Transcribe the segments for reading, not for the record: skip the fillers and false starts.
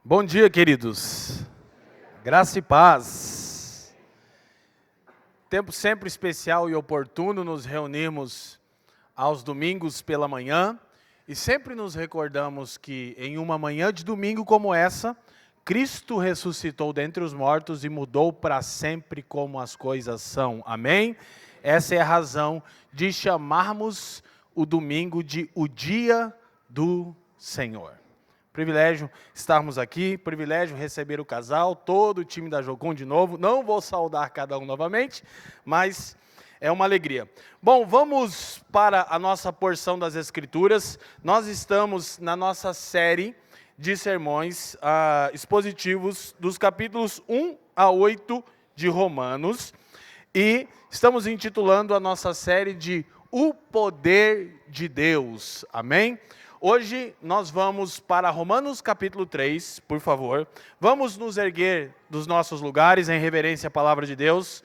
Bom dia, queridos. Graça e paz. Tempo sempre especial e oportuno nos reunirmos aos domingos pela manhã e sempre nos recordamos que em uma manhã de domingo como essa, Cristo ressuscitou dentre os mortos e mudou para sempre como as coisas são. Amém? Essa é a razão de chamarmos o domingo de o dia do Senhor. Privilégio estarmos aqui, privilégio receber o casal, todo o time da Jocum de novo. Não vou saudar cada um novamente, mas é uma alegria. Bom, vamos para a nossa porção das Escrituras. Nós estamos na nossa série de sermões expositivos dos capítulos 1 a 8 de Romanos. E estamos intitulando a nossa série de O Poder de Deus. Amém? Hoje nós vamos para Romanos capítulo 3, por favor. Vamos nos erguer dos nossos lugares em reverência à palavra de Deus.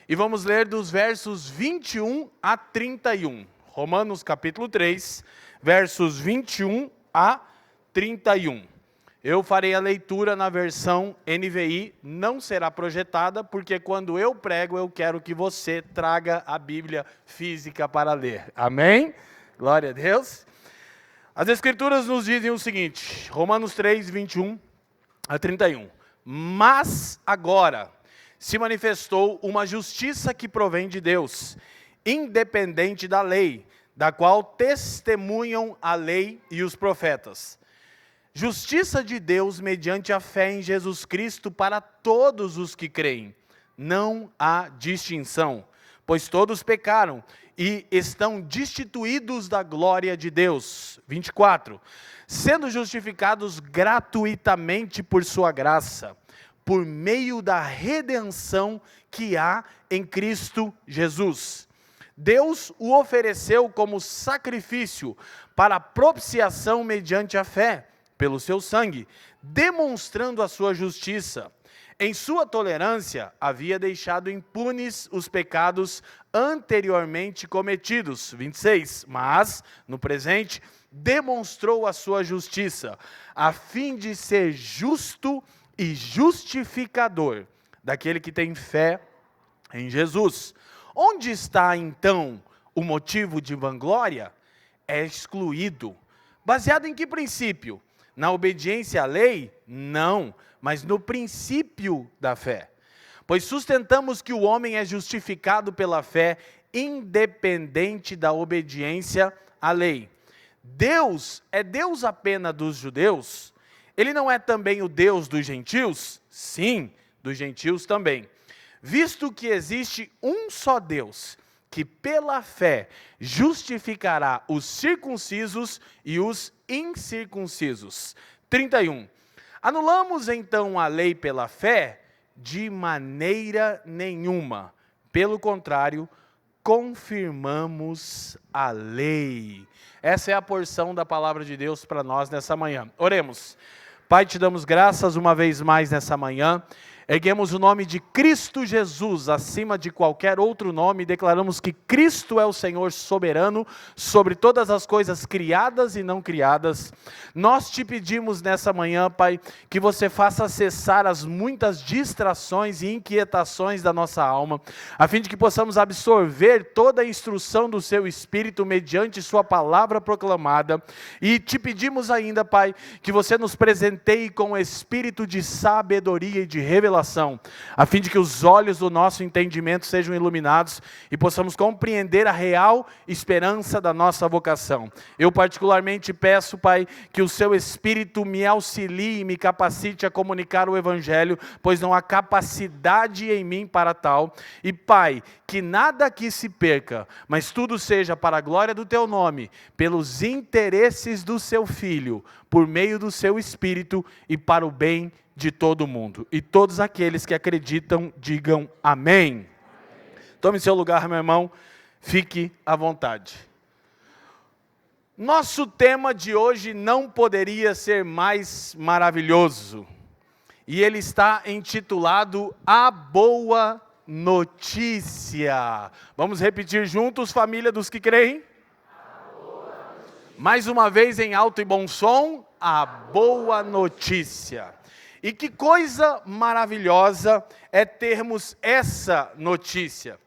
E vamos ler dos versos 21 a 31. Romanos capítulo 3, versos 21 a 31. Eu farei a leitura na versão NVI, não será projetada, porque quando eu prego, eu quero que você traga a Bíblia física para ler. Amém? Glória a Deus. As Escrituras nos dizem o seguinte, Romanos 3, 21 a 31. Mas agora se manifestou uma justiça que provém de Deus, independente da lei, da qual testemunham a lei e os profetas. Justiça de Deus mediante a fé em Jesus Cristo para todos os que creem. Não há distinção, pois todos pecaram e estão destituídos da glória de Deus. 24. Sendo justificados gratuitamente por sua graça, por meio da redenção que há em Cristo Jesus. Deus o ofereceu como sacrifício para propiciação mediante a fé, pelo seu sangue, demonstrando a sua justiça. Em sua tolerância, havia deixado impunes os pecados anteriormente cometidos. 26. Mas, no presente, demonstrou a sua justiça, a fim de ser justo e justificador daquele que tem fé em Jesus. Onde está, então, o motivo de vanglória? É excluído. Baseado em que princípio? Na obediência à lei? Não, mas no princípio da fé. Pois sustentamos que o homem é justificado pela fé, independente da obediência à lei. Deus é Deus apenas dos judeus? Ele não é também o Deus dos gentios? Sim, dos gentios também. Visto que existe um só Deus, que pela fé justificará os circuncisos e os incircuncisos. 31. Anulamos então a lei pela fé? De maneira nenhuma. Pelo contrário, confirmamos a lei. Essa é a porção da palavra de Deus para nós nessa manhã. Oremos. Pai, te damos graças uma vez mais nessa manhã. Erguemos o nome de Cristo Jesus acima de qualquer outro nome e declaramos que Cristo é o Senhor soberano sobre todas as coisas criadas e não criadas. Nós te pedimos nessa manhã, Pai, que você faça cessar as muitas distrações e inquietações da nossa alma, a fim de que possamos absorver toda a instrução do seu Espírito mediante sua palavra proclamada. E te pedimos ainda, Pai, que você nos presenteie com o espírito de sabedoria e de revelação, a fim de que os olhos do nosso entendimento sejam iluminados e possamos compreender a real esperança da nossa vocação. Eu particularmente peço, Pai, que o seu Espírito me auxilie e me capacite a comunicar o Evangelho, pois não há capacidade em mim para tal. E, Pai, que nada aqui se perca, mas tudo seja para a glória do teu nome, pelos interesses do seu Filho, por meio do seu Espírito e para o bem de todo mundo. E todos aqueles que acreditam, digam amém. Tome seu lugar, meu irmão, fique à vontade. Nosso tema de hoje não poderia ser mais maravilhoso. E ele está intitulado A Boa Notícia. Vamos repetir juntos, família dos que creem? Mais uma vez em alto e bom som. a boa notícia. E que coisa maravilhosa é termos essa notícia.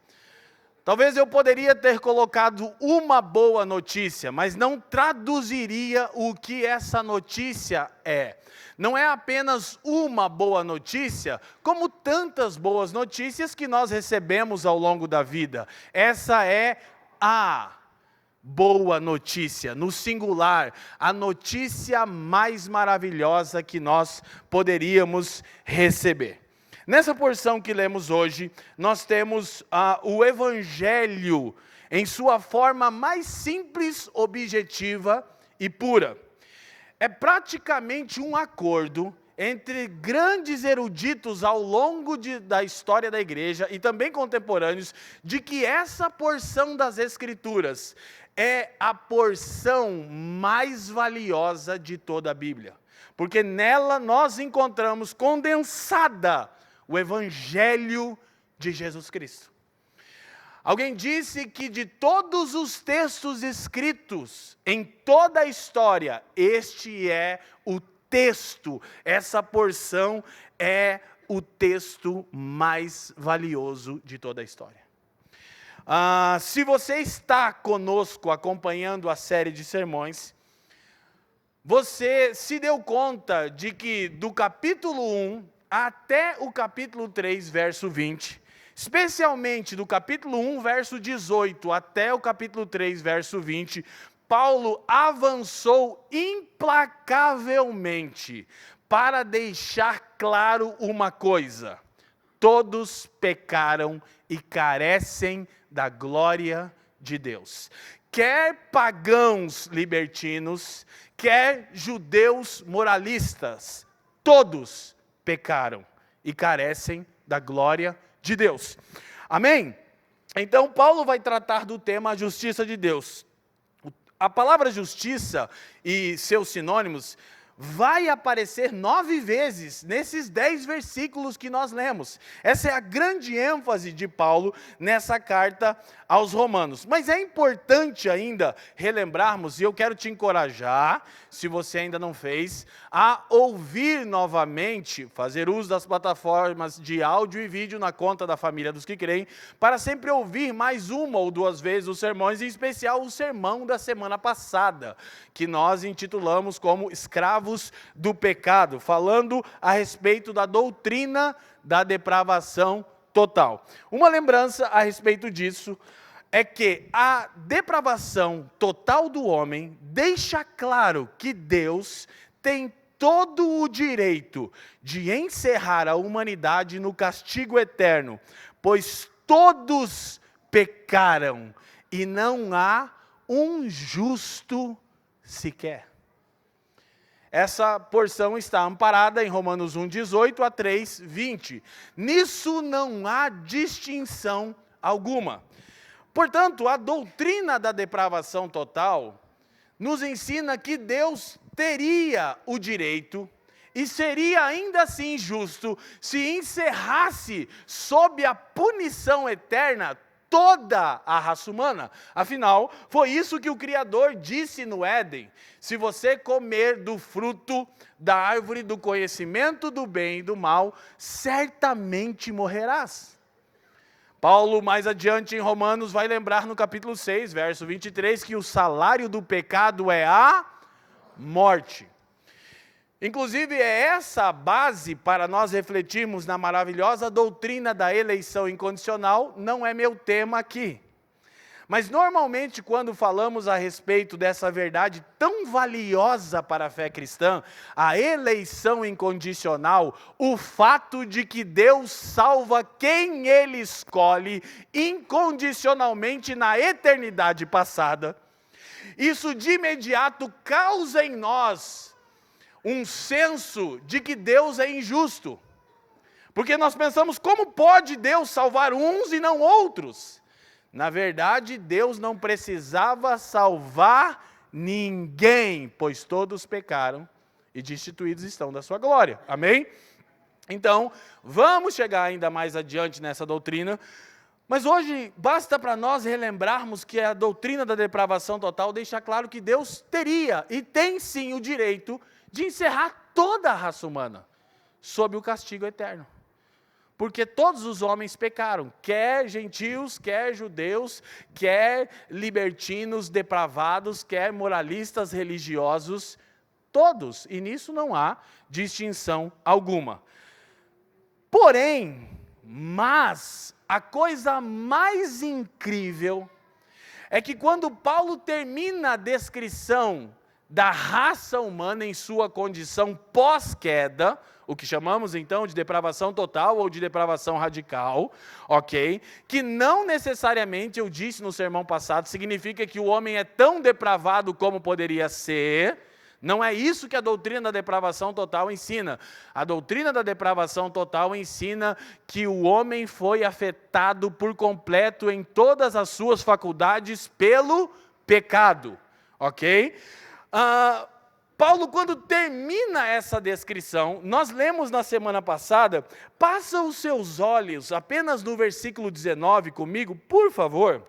Talvez eu poderia ter colocado uma boa notícia, mas não traduziria o que essa notícia é. Não é apenas uma boa notícia, como tantas boas notícias que nós recebemos ao longo da vida. Essa é a boa notícia, no singular, a notícia mais maravilhosa que nós poderíamos receber. Nessa porção que lemos hoje, nós temos o Evangelho em sua forma mais simples, objetiva e pura. É praticamente um acordo entre grandes eruditos ao longo da história da igreja e também contemporâneos, de que essa porção das Escrituras é a porção mais valiosa de toda a Bíblia. Porque nela nós encontramos condensada o Evangelho de Jesus Cristo. Alguém disse que de todos os textos escritos em toda a história, este é o texto, essa porção é o texto mais valioso de toda a história. Se você está conosco acompanhando a série de sermões, você se deu conta de que do capítulo 1 até o capítulo 3, verso 20, especialmente do capítulo 1, verso 18, até o capítulo 3, verso 20, Paulo avançou implacavelmente para deixar claro uma coisa: todos pecaram e carecem da glória de Deus. Quer pagãos libertinos, quer judeus moralistas, todos pecaram e carecem da glória de Deus. Amém? Então, Paulo vai tratar do tema a justiça de Deus. A palavra justiça e seus sinônimos vai aparecer 9 vezes nesses 10 versículos que nós lemos. Essa é a grande ênfase de Paulo nessa carta aos Romanos. Mas é importante ainda relembrarmos, e eu quero te encorajar, se você ainda não fez, a ouvir novamente, fazer uso das plataformas de áudio e vídeo na conta da família dos que creem, para sempre ouvir mais uma ou duas vezes os sermões, em especial o sermão da semana passada, que nós intitulamos como Escravos do Pecado, falando a respeito da doutrina da depravação total. Uma lembrança a respeito disso é que a depravação total do homem deixa claro que Deus tem todo o direito de encerrar a humanidade no castigo eterno, pois todos pecaram e não há um justo sequer. Essa porção está amparada em Romanos 1, 18 a 3, 20. Nisso não há distinção alguma. Portanto, a doutrina da depravação total nos ensina que Deus teria o direito e seria ainda assim justo se encerrasse sob a punição eterna toda a raça humana. Afinal, foi isso que o Criador disse no Éden: se você comer do fruto da árvore do conhecimento do bem e do mal, certamente morrerás. Paulo, mais adiante em Romanos, vai lembrar no capítulo 6, verso 23, que o salário do pecado é a morte. Inclusive, é essa a base para nós refletirmos na maravilhosa doutrina da eleição incondicional. Não é meu tema aqui. Mas, normalmente, quando falamos a respeito dessa verdade tão valiosa para a fé cristã, a eleição incondicional, o fato de que Deus salva quem Ele escolhe incondicionalmente na eternidade passada, isso de imediato causa em nós um senso de que Deus é injusto. Porque nós pensamos, como pode Deus salvar uns e não outros? Na verdade, Deus não precisava salvar ninguém, pois todos pecaram e destituídos estão da sua glória. Amém? Então, vamos chegar ainda mais adiante nessa doutrina, mas hoje basta para nós relembrarmos que a doutrina da depravação total deixa claro que Deus teria e tem sim o direito de encerrar toda a raça humana sob o castigo eterno. Porque todos os homens pecaram, quer gentios, quer judeus, quer libertinos depravados, quer moralistas religiosos, todos, e nisso não há distinção alguma. Porém, mas a coisa mais incrível é que quando Paulo termina a descrição da raça humana em sua condição pós-queda, o que chamamos então de depravação total ou de depravação radical, ok? Que não necessariamente, eu disse no sermão passado, significa que o homem é tão depravado como poderia ser. Não é isso que a doutrina da depravação total ensina. A doutrina da depravação total ensina que o homem foi afetado por completo em todas as suas faculdades pelo pecado, ok? Paulo, quando termina essa descrição, nós lemos na semana passada, passa os seus olhos apenas no versículo 19 comigo, por favor,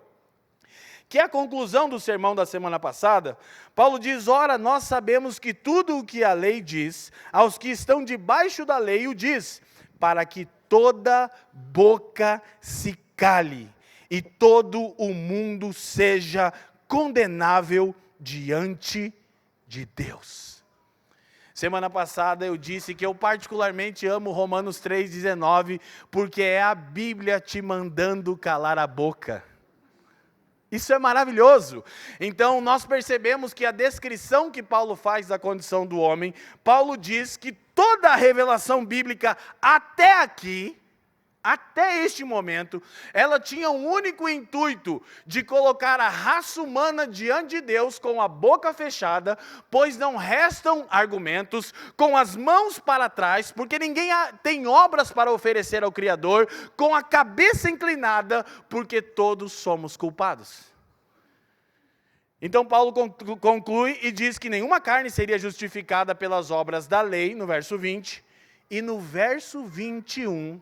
que é a conclusão do sermão da semana passada. Paulo diz: ora, nós sabemos que tudo o que a lei diz, aos que estão debaixo da lei o diz, para que toda boca se cale e todo o mundo seja condenável diante de Deus. Semana passada eu disse que eu particularmente amo Romanos 3,19, porque é a Bíblia te mandando calar a boca. Isso é maravilhoso. Então nós percebemos que a descrição que Paulo faz da condição do homem, Paulo diz que toda a revelação bíblica até aqui, até este momento, ela tinha um único intuito de colocar a raça humana diante de Deus com a boca fechada, pois não restam argumentos, com as mãos para trás, porque ninguém tem obras para oferecer ao Criador, com a cabeça inclinada, porque todos somos culpados. Então Paulo conclui e diz que nenhuma carne seria justificada pelas obras da lei, no verso 20, e no verso 21,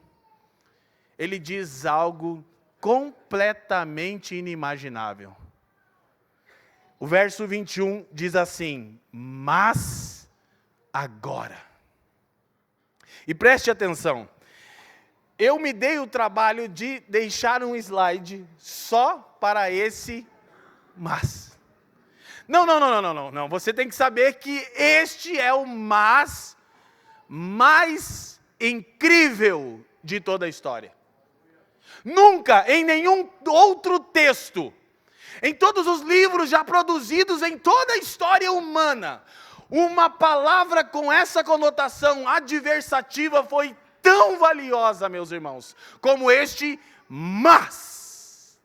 ele diz algo completamente inimaginável. O verso 21 diz assim: mas agora. E preste atenção, eu me dei o trabalho de deixar um slide só para esse mas. Não, você tem que saber que este é o mas mais incrível de toda a história. Nunca, em nenhum outro texto, em todos os livros já produzidos em toda a história humana, uma palavra com essa conotação adversativa foi tão valiosa, meus irmãos, como este mas.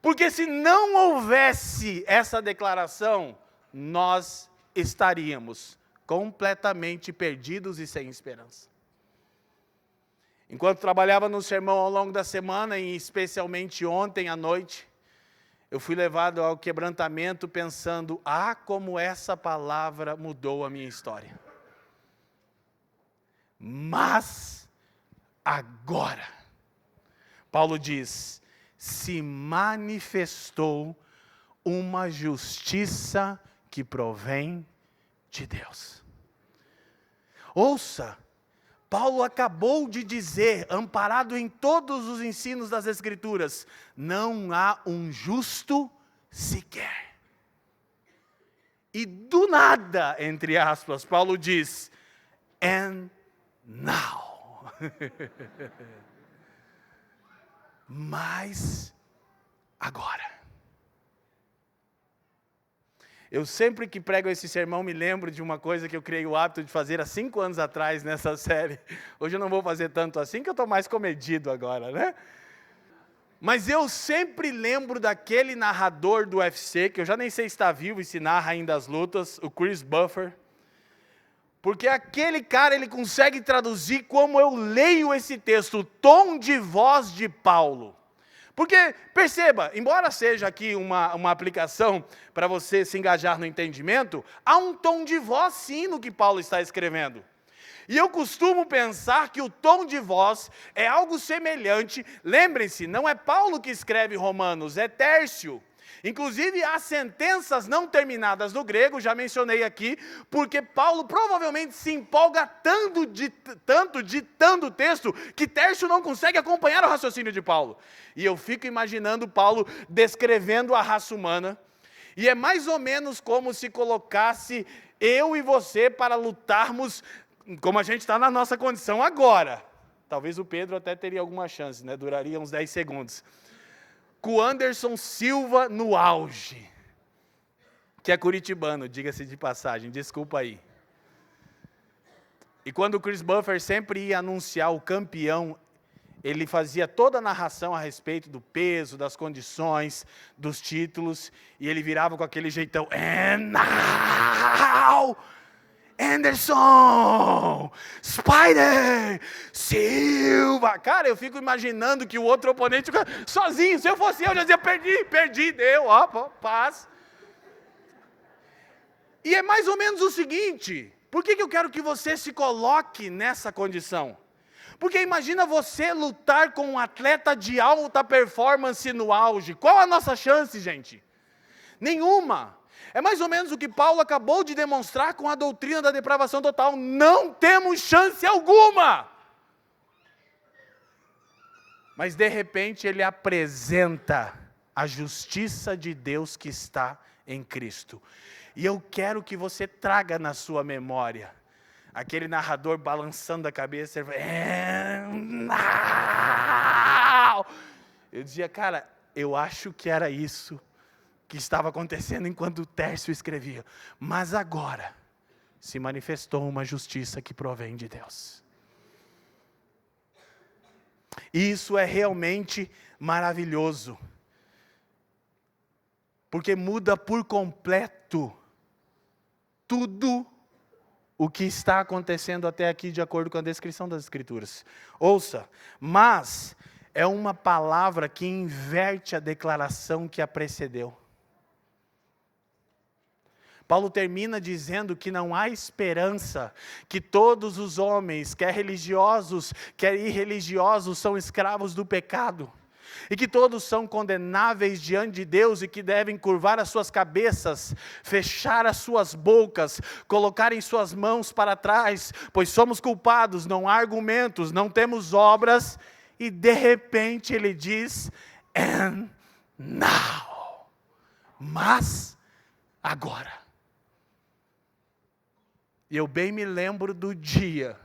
Porque se não houvesse essa declaração, nós estaríamos completamente perdidos e sem esperança. Enquanto trabalhava no sermão ao longo da semana, e especialmente ontem à noite, eu fui levado ao quebrantamento pensando: como essa palavra mudou a minha história. Mas agora, Paulo diz, se manifestou uma justiça que provém de Deus. Ouça, Paulo acabou de dizer, amparado em todos os ensinos das Escrituras, não há um justo sequer. E do nada, entre aspas, Paulo diz, and now. Mas agora. Eu sempre que prego esse sermão me lembro de uma coisa que eu criei o hábito de fazer há 5 anos atrás nessa série. Hoje eu não vou fazer tanto assim, que eu estou mais comedido agora, né? Mas eu sempre lembro daquele narrador do UFC, que eu já nem sei se está vivo e se narra ainda as lutas, o Chris Buffer. Porque aquele cara, ele consegue traduzir como eu leio esse texto, o tom de voz de Paulo. Porque, perceba, embora seja aqui uma aplicação para você se engajar no entendimento, há um tom de voz sim no que Paulo está escrevendo. E eu costumo pensar que o tom de voz é algo semelhante. Lembrem-se, não é Paulo que escreve Romanos, é Tércio. Inclusive, há sentenças não terminadas no grego, já mencionei aqui, porque Paulo provavelmente se empolga tanto ditando o texto, que Tércio não consegue acompanhar o raciocínio de Paulo. E eu fico imaginando Paulo descrevendo a raça humana, e é mais ou menos como se colocasse eu e você para lutarmos, como a gente está na nossa condição agora. Talvez o Pedro até teria alguma chance, né? Duraria uns 10 segundos. Com o Anderson Silva no auge, que é curitibano, diga-se de passagem, desculpa aí. E quando o Chris Buffer sempre ia anunciar o campeão, ele fazia toda a narração a respeito do peso, das condições, dos títulos, e ele virava com aquele jeitão, and now, Anderson, Spider, Silva. Cara, eu fico imaginando que o outro oponente fica sozinho. Se eu fosse eu já dizia, perdi, deu, ó, paz. E é mais ou menos o seguinte, por que eu quero que você se coloque nessa condição? Porque imagina você lutar com um atleta de alta performance no auge. Qual a nossa chance, gente? Nenhuma. É mais ou menos o que Paulo acabou de demonstrar com a doutrina da depravação total. Não temos chance alguma. Mas de repente ele apresenta a justiça de Deus que está em Cristo. E eu quero que você traga na sua memória aquele narrador balançando a cabeça. Eu dizia, cara, eu acho que era isso que estava acontecendo enquanto o Tércio escrevia. Mas agora se manifestou uma justiça que provém de Deus. E isso é realmente maravilhoso. Porque muda por completo tudo o que está acontecendo até aqui de acordo com a descrição das Escrituras. Ouça, mas é uma palavra que inverte a declaração que a precedeu. Paulo termina dizendo que não há esperança, que todos os homens, quer religiosos, quer irreligiosos, são escravos do pecado. E que todos são condenáveis diante de Deus e que devem curvar as suas cabeças, fechar as suas bocas, colocarem suas mãos para trás, pois somos culpados, não há argumentos, não temos obras. E de repente ele diz, and now, mas agora. E eu bem me lembro do dia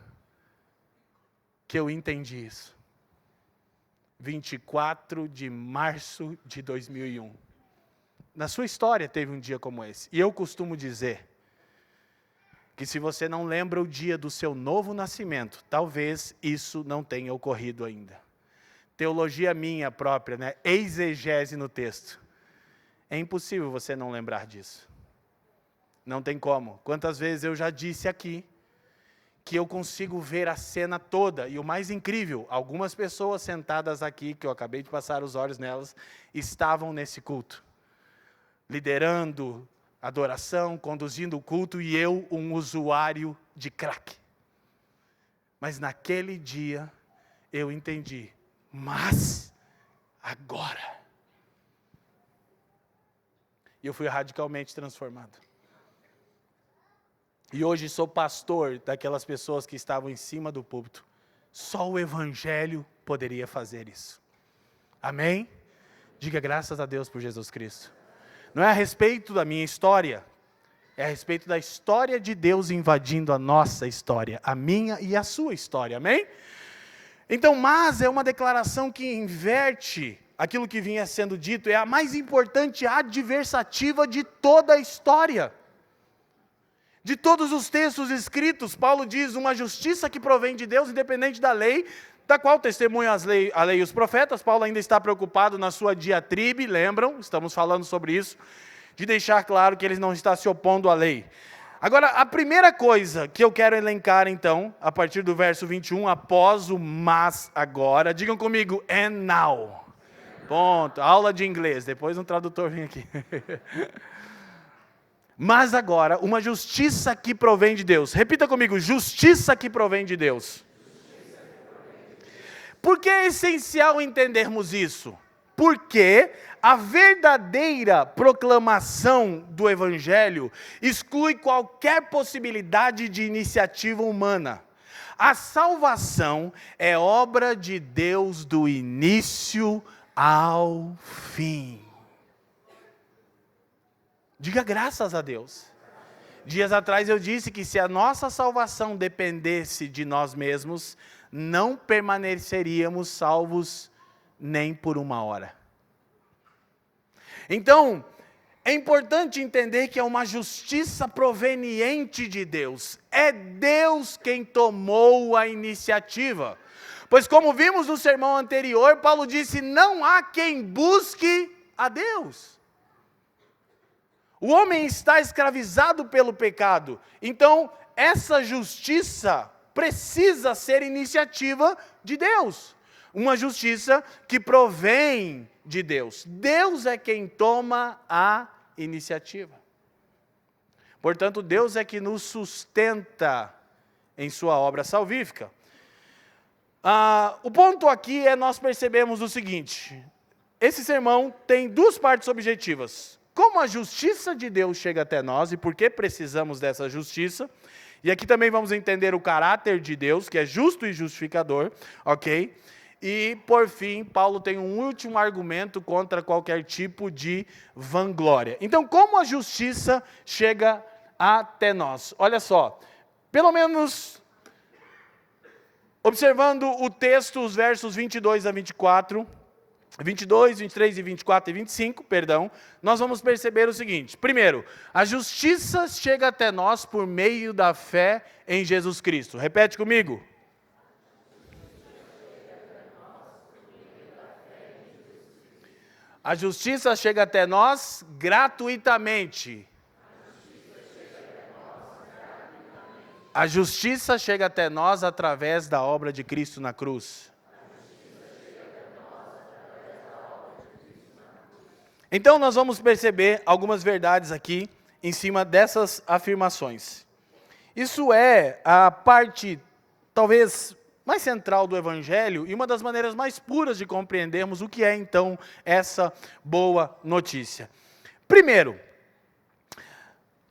que eu entendi isso. 24 de março de 2001. Na sua história teve um dia como esse. E eu costumo dizer que se você não lembra o dia do seu novo nascimento, talvez isso não tenha ocorrido ainda. Teologia minha própria, né? Exegese no texto. É impossível você não lembrar disso. Não tem como. Quantas vezes eu já disse aqui que eu consigo ver a cena toda. E o mais incrível, algumas pessoas sentadas aqui, que eu acabei de passar os olhos nelas, estavam nesse culto. Liderando adoração, conduzindo o culto, e eu, um usuário de crack. Mas naquele dia, eu entendi. Mas, agora. E eu fui radicalmente transformado. E hoje sou pastor daquelas pessoas que estavam em cima do púlpito. Só o Evangelho poderia fazer isso. Amém? Diga graças a Deus por Jesus Cristo. Não é a respeito da minha história, é a respeito da história de Deus invadindo a nossa história, a minha e a sua história. Amém? Então, mas é uma declaração que inverte aquilo que vinha sendo dito, é a mais importante adversativa de toda a história. De todos os textos escritos, Paulo diz uma justiça que provém de Deus, independente da lei, da qual testemunham a lei e os profetas. Paulo ainda está preocupado na sua diatribe, lembram? Estamos falando sobre isso, de deixar claro que ele não está se opondo à lei. Agora, a primeira coisa que eu quero elencar então, a partir do verso 21, após o mas agora, digam comigo, and now. Ponto, aula de inglês, depois um tradutor vem aqui. Mas agora, uma justiça que provém de Deus. Repita comigo, justiça que provém de Deus. Por que é essencial entendermos isso? porque a verdadeira proclamação do Evangelho exclui qualquer possibilidade de iniciativa humana. A salvação é obra de Deus do início ao fim. Diga graças a Deus. Dias atrás eu disse que se a nossa salvação dependesse de nós mesmos, não permaneceríamos salvos nem por uma hora. Então, é importante entender que é uma justiça proveniente de Deus. É Deus quem tomou a iniciativa. Pois como vimos no sermão anterior, Paulo disse, não há quem busque a Deus. O homem está escravizado pelo pecado. Então, essa justiça precisa ser iniciativa de Deus. Uma justiça que provém de Deus. Deus é quem toma a iniciativa. Portanto, Deus é que nos sustenta em sua obra salvífica. O ponto aqui é nós percebemos o seguinte. Esse sermão tem duas partes objetivas. Como a justiça de Deus chega até nós e por que precisamos dessa justiça. E aqui também vamos entender o caráter de Deus, que é justo e justificador, ok? E, por fim, Paulo tem um último argumento contra qualquer tipo de vanglória. Então, como a justiça chega até nós? Olha só, pelo menos, observando o texto, os versos 22 a 24... 22, 23 e 24 e 25, nós vamos perceber o seguinte. Primeiro, a justiça chega até nós por meio da fé em Jesus Cristo. Repete comigo. A justiça chega até nós gratuitamente. A justiça chega até nós através da obra de Cristo na cruz. Então, nós vamos perceber algumas verdades aqui em cima dessas afirmações. Isso é a parte, talvez, mais central do Evangelho e uma das maneiras mais puras de compreendermos o que é, então, essa boa notícia. Primeiro,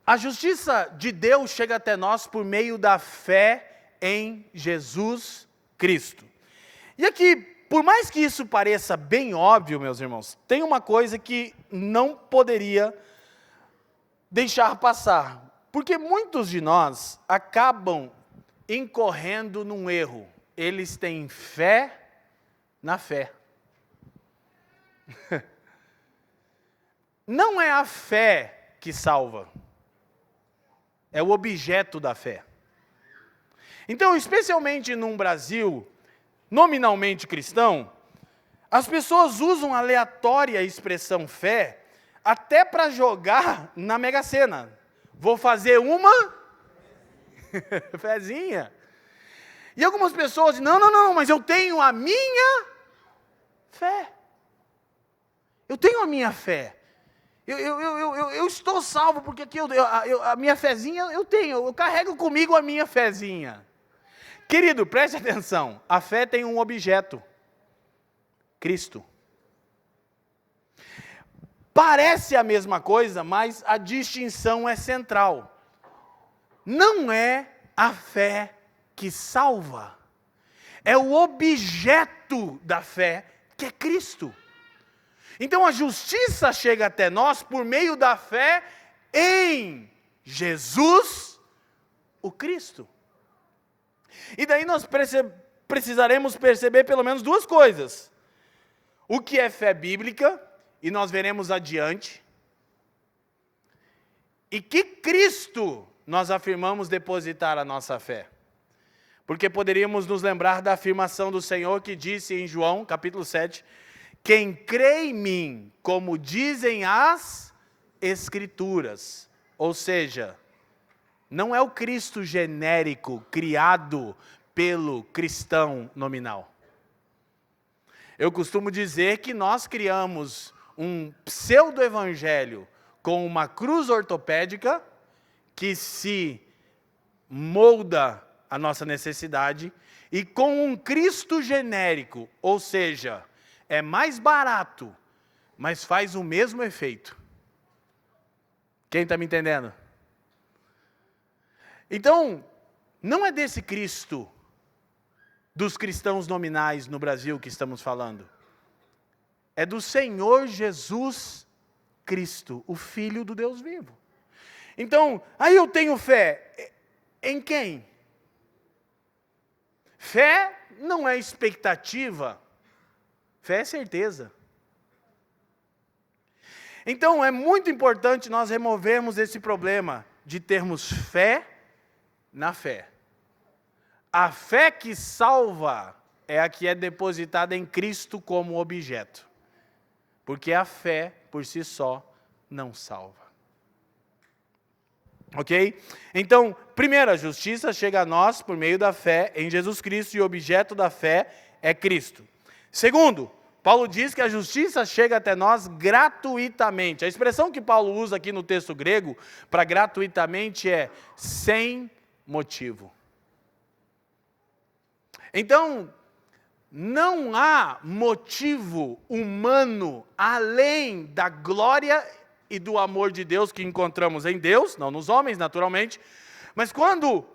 a justiça de Deus chega até nós por meio da fé em Jesus Cristo. E aqui, por mais que isso pareça bem óbvio, meus irmãos, tem uma coisa que não poderia deixar passar. Porque muitos de nós acabam incorrendo num erro. Eles têm fé na fé. Não é a fé que salva. É o objeto da fé. Então, especialmente num Brasil nominalmente cristão, as pessoas usam aleatória a expressão fé até para jogar na Mega Sena. Vou fazer uma fezinha. E algumas pessoas dizem, não, mas eu tenho a minha fé. Eu tenho a minha fé. Eu estou salvo porque aqui a minha fezinha eu tenho. Eu carrego comigo a minha fezinha. Querido, preste atenção, a fé tem um objeto, Cristo. Parece a mesma coisa, mas a distinção é central. Não é a fé que salva, é o objeto da fé, que é Cristo. Então a justiça chega até nós por meio da fé em Jesus, o Cristo. E daí nós precisaremos perceber pelo menos duas coisas. O que é fé bíblica, e nós veremos adiante. E que Cristo nós afirmamos depositar a nossa fé. Porque poderíamos nos lembrar da afirmação do Senhor que disse em João, capítulo 7, quem crê em mim, como dizem as Escrituras. Ou seja, não é o Cristo genérico criado pelo cristão nominal. Eu costumo dizer que nós criamos um pseudo-evangelho com uma cruz ortopédica que se molda a nossa necessidade e com um Cristo genérico, ou seja, é mais barato, mas faz o mesmo efeito. Quem está me entendendo? Então, não é desse Cristo, dos cristãos nominais no Brasil que estamos falando. É do Senhor Jesus Cristo, o Filho do Deus vivo. Então, aí eu tenho fé. Em quem? Fé não é expectativa, fé é certeza. Então, é muito importante nós removermos esse problema de termos fé na fé. A fé que salva é a que é depositada em Cristo como objeto. Porque a fé, por si só, não salva. Ok? Então, primeiro, a justiça chega a nós por meio da fé em Jesus Cristo e o objeto da fé é Cristo. Segundo, Paulo diz que a justiça chega até nós gratuitamente. A expressão que Paulo usa aqui no texto grego para gratuitamente é sem motivo. Então, não há motivo humano além da glória e do amor de Deus que encontramos em Deus, não nos homens, naturalmente. Mas quando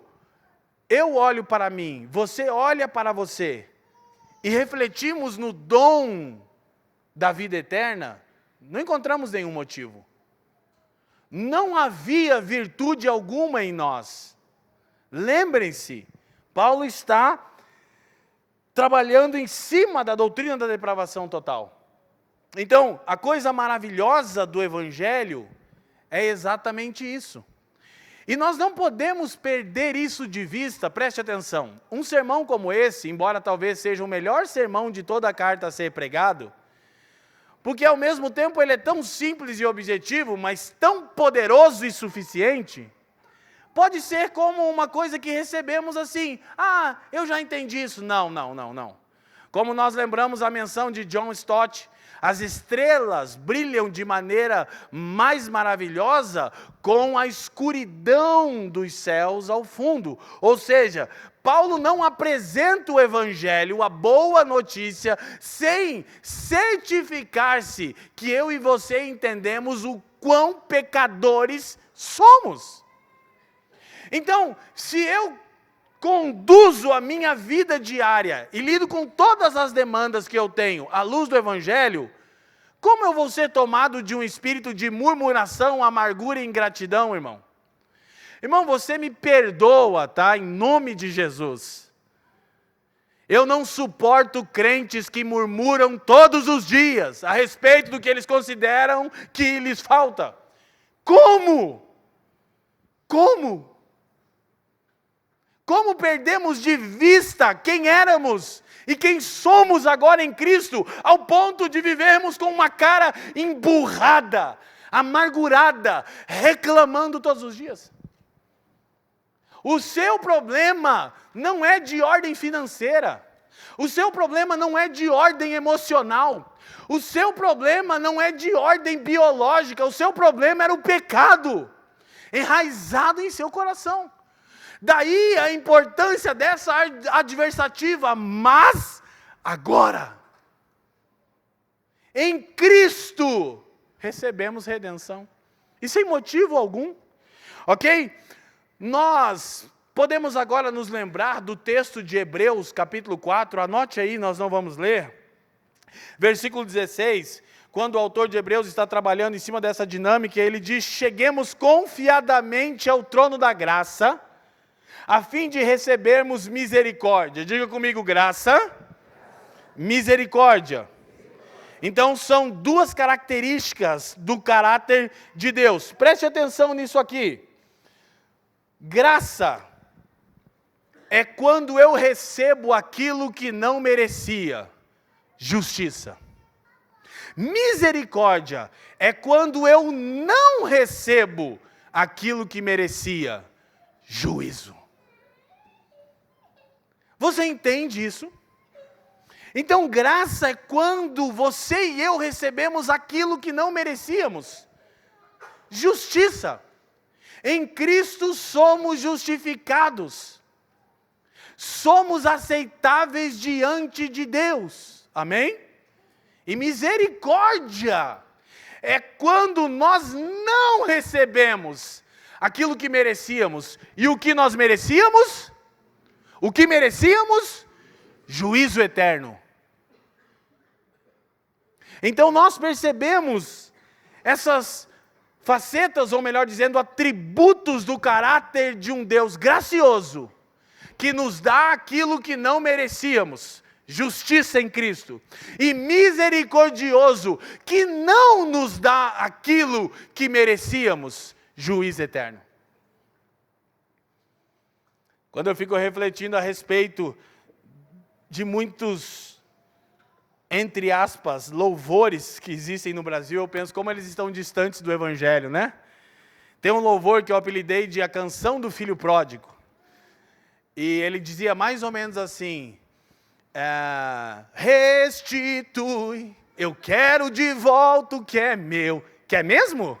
eu olho para mim, você olha para você, e refletimos no dom da vida eterna, não encontramos nenhum motivo. Não havia virtude alguma em nós. Lembrem-se, Paulo está trabalhando em cima da doutrina da depravação total. Então, a coisa maravilhosa do Evangelho é exatamente isso. E nós não podemos perder isso de vista, preste atenção. Um sermão como esse, embora talvez seja o melhor sermão de toda a carta a ser pregado, porque ao mesmo tempo ele é tão simples e objetivo, mas tão poderoso e suficiente, pode ser como uma coisa que recebemos assim, eu já entendi isso. Não. Como nós lembramos a menção de John Stott, as estrelas brilham de maneira mais maravilhosa com a escuridão dos céus ao fundo. Ou seja, Paulo não apresenta o Evangelho, a boa notícia, sem certificar-se que eu e você entendemos o quão pecadores somos. Então, se eu conduzo a minha vida diária e lido com todas as demandas que eu tenho à luz do Evangelho, como eu vou ser tomado de um espírito de murmuração, amargura e ingratidão, irmão? Irmão, você me perdoa, tá? Em nome de Jesus. Eu não suporto crentes que murmuram todos os dias a respeito do que eles consideram que lhes falta. Como? Como perdemos de vista quem éramos e quem somos agora em Cristo, ao ponto de vivermos com uma cara emburrada, amargurada, reclamando todos os dias? O seu problema não é de ordem financeira, o seu problema não é de ordem emocional, o seu problema não é de ordem biológica, o seu problema era o pecado, enraizado em seu coração. Daí a importância dessa adversativa, mas agora, em Cristo, recebemos redenção, e sem motivo algum, ok? Nós podemos agora nos lembrar do texto de Hebreus, capítulo 4, anote aí, nós não vamos ler, versículo 16, quando o autor de Hebreus está trabalhando em cima dessa dinâmica, ele diz: cheguemos confiadamente ao trono da graça, a fim de recebermos misericórdia. Diga comigo, graça, misericórdia. Então são duas características do caráter de Deus. Preste atenção nisso aqui. Graça é quando eu recebo aquilo que não merecia. Justiça. Misericórdia é quando eu não recebo aquilo que merecia. Juízo. Você entende isso? Então, graça é quando você e eu recebemos aquilo que não merecíamos. Justiça. Em Cristo somos justificados. Somos aceitáveis diante de Deus. Amém? E misericórdia é quando nós não recebemos aquilo que merecíamos. E o que nós merecíamos? O que merecíamos? Juízo eterno. Então nós percebemos essas facetas, ou melhor dizendo, atributos do caráter de um Deus gracioso, que nos dá aquilo que não merecíamos, justiça em Cristo, e misericordioso, que não nos dá aquilo que merecíamos, juízo eterno. Quando eu fico refletindo a respeito de muitos, entre aspas, louvores que existem no Brasil, eu penso como eles estão distantes do Evangelho, né? Tem um louvor que eu apelidei de A Canção do Filho Pródigo. E ele dizia mais ou menos assim: restitui, eu quero de volta o que é meu. Quer mesmo?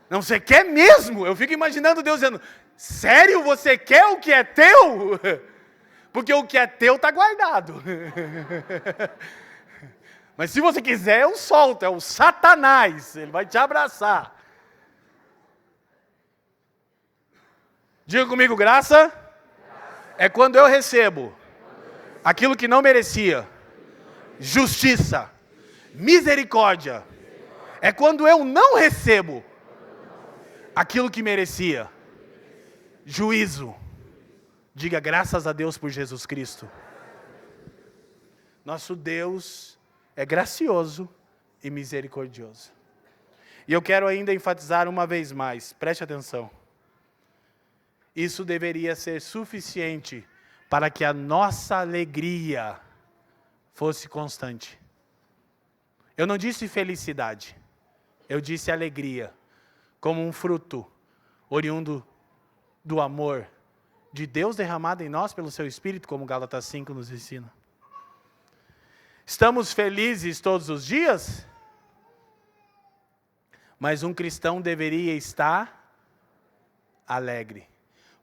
Não, você quer mesmo? Eu fico imaginando Deus dizendo: sério, você quer o que é teu? Porque o que é teu está guardado. Mas se você quiser, eu solto, é o Satanás, ele vai te abraçar. Diga comigo, graça é quando eu recebo aquilo que não merecia. Justiça, misericórdia é quando eu não recebo aquilo que merecia. Juízo. Diga graças a Deus por Jesus Cristo. Nosso Deus é gracioso e misericordioso. E eu quero ainda enfatizar uma vez mais, preste atenção. Isso deveria ser suficiente para que a nossa alegria fosse constante. Eu não disse felicidade, eu disse alegria, como um fruto oriundo do amor de Deus derramado em nós pelo seu Espírito, como Gálatas 5 nos ensina. Estamos felizes todos os dias? Mas um cristão deveria estar alegre,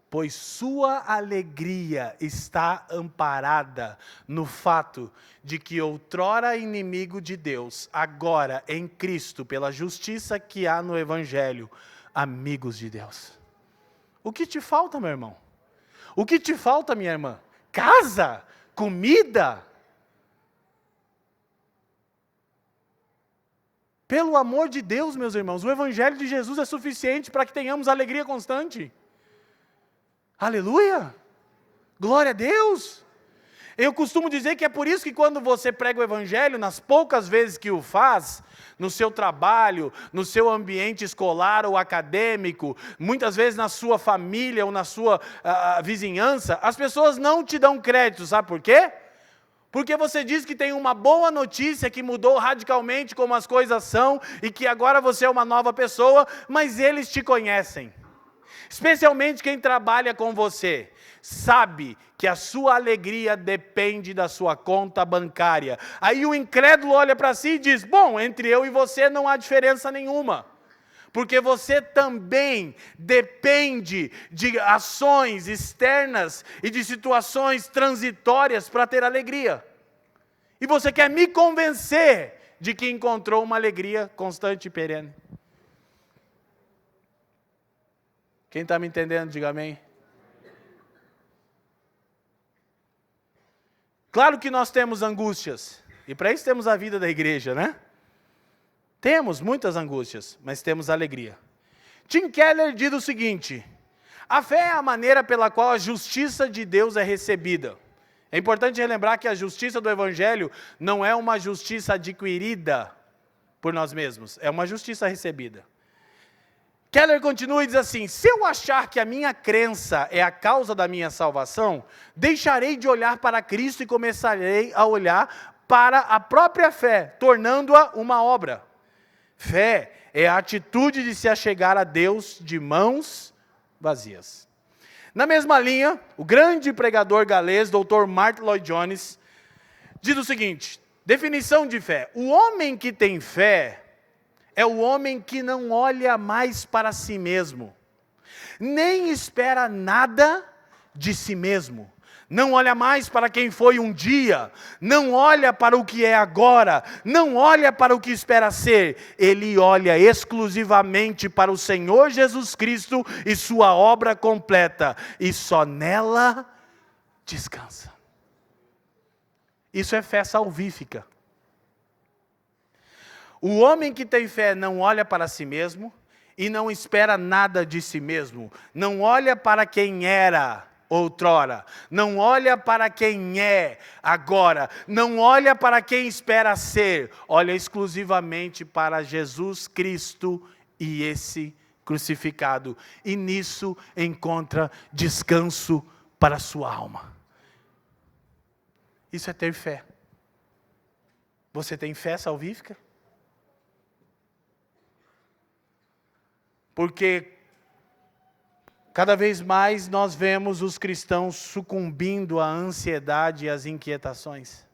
pois sua alegria está amparada no fato de que outrora inimigo de Deus, agora em Cristo, pela justiça que há no Evangelho, amigos de Deus. O que te falta, meu irmão? O que te falta, minha irmã? Casa? Comida? Pelo amor de Deus, meus irmãos, o Evangelho de Jesus é suficiente para que tenhamos alegria constante. Aleluia! Glória a Deus! Eu costumo dizer que é por isso que quando você prega o Evangelho, nas poucas vezes que o faz, no seu trabalho, no seu ambiente escolar ou acadêmico, muitas vezes na sua família ou na sua vizinhança, as pessoas não te dão crédito, sabe por quê? Porque você diz que tem uma boa notícia que mudou radicalmente como as coisas são e que agora você é uma nova pessoa, mas eles te conhecem. Especialmente quem trabalha com você, sabe que a sua alegria depende da sua conta bancária. Aí o incrédulo olha para si e diz: bom, entre eu e você não há diferença nenhuma. Porque você também depende de ações externas e de situações transitórias para ter alegria. E você quer me convencer de que encontrou uma alegria constante e perene. Quem está me entendendo, diga amém. Claro que nós temos angústias, e para isso temos a vida da igreja, né? Temos muitas angústias, mas temos alegria. Tim Keller diz o seguinte: a fé é a maneira pela qual a justiça de Deus é recebida. É importante relembrar que a justiça do Evangelho não é uma justiça adquirida por nós mesmos, é uma justiça recebida. Keller continua e diz assim: se eu achar que a minha crença é a causa da minha salvação, deixarei de olhar para Cristo e começarei a olhar para a própria fé, tornando-a uma obra. Fé é a atitude de se achegar a Deus de mãos vazias. Na mesma linha, o grande pregador galês, Dr. Martyn Lloyd-Jones, diz o seguinte: definição de fé: o homem que tem fé é o homem que não olha mais para si mesmo, nem espera nada de si mesmo, Não olha mais para quem foi um dia, não olha para o que é agora, não olha para o que espera ser. Ele olha exclusivamente para o Senhor Jesus Cristo e sua obra completa, e só nela descansa. Isso é fé salvífica. O homem que tem fé não olha para si mesmo e não espera nada de si mesmo. Não olha para quem era outrora. Não olha para quem é agora. Não olha para quem espera ser. Olha exclusivamente para Jesus Cristo e esse crucificado. E nisso encontra descanso para a sua alma. Isso é ter fé. Você tem fé salvífica? Porque cada vez mais nós vemos os cristãos sucumbindo à ansiedade e às inquietações.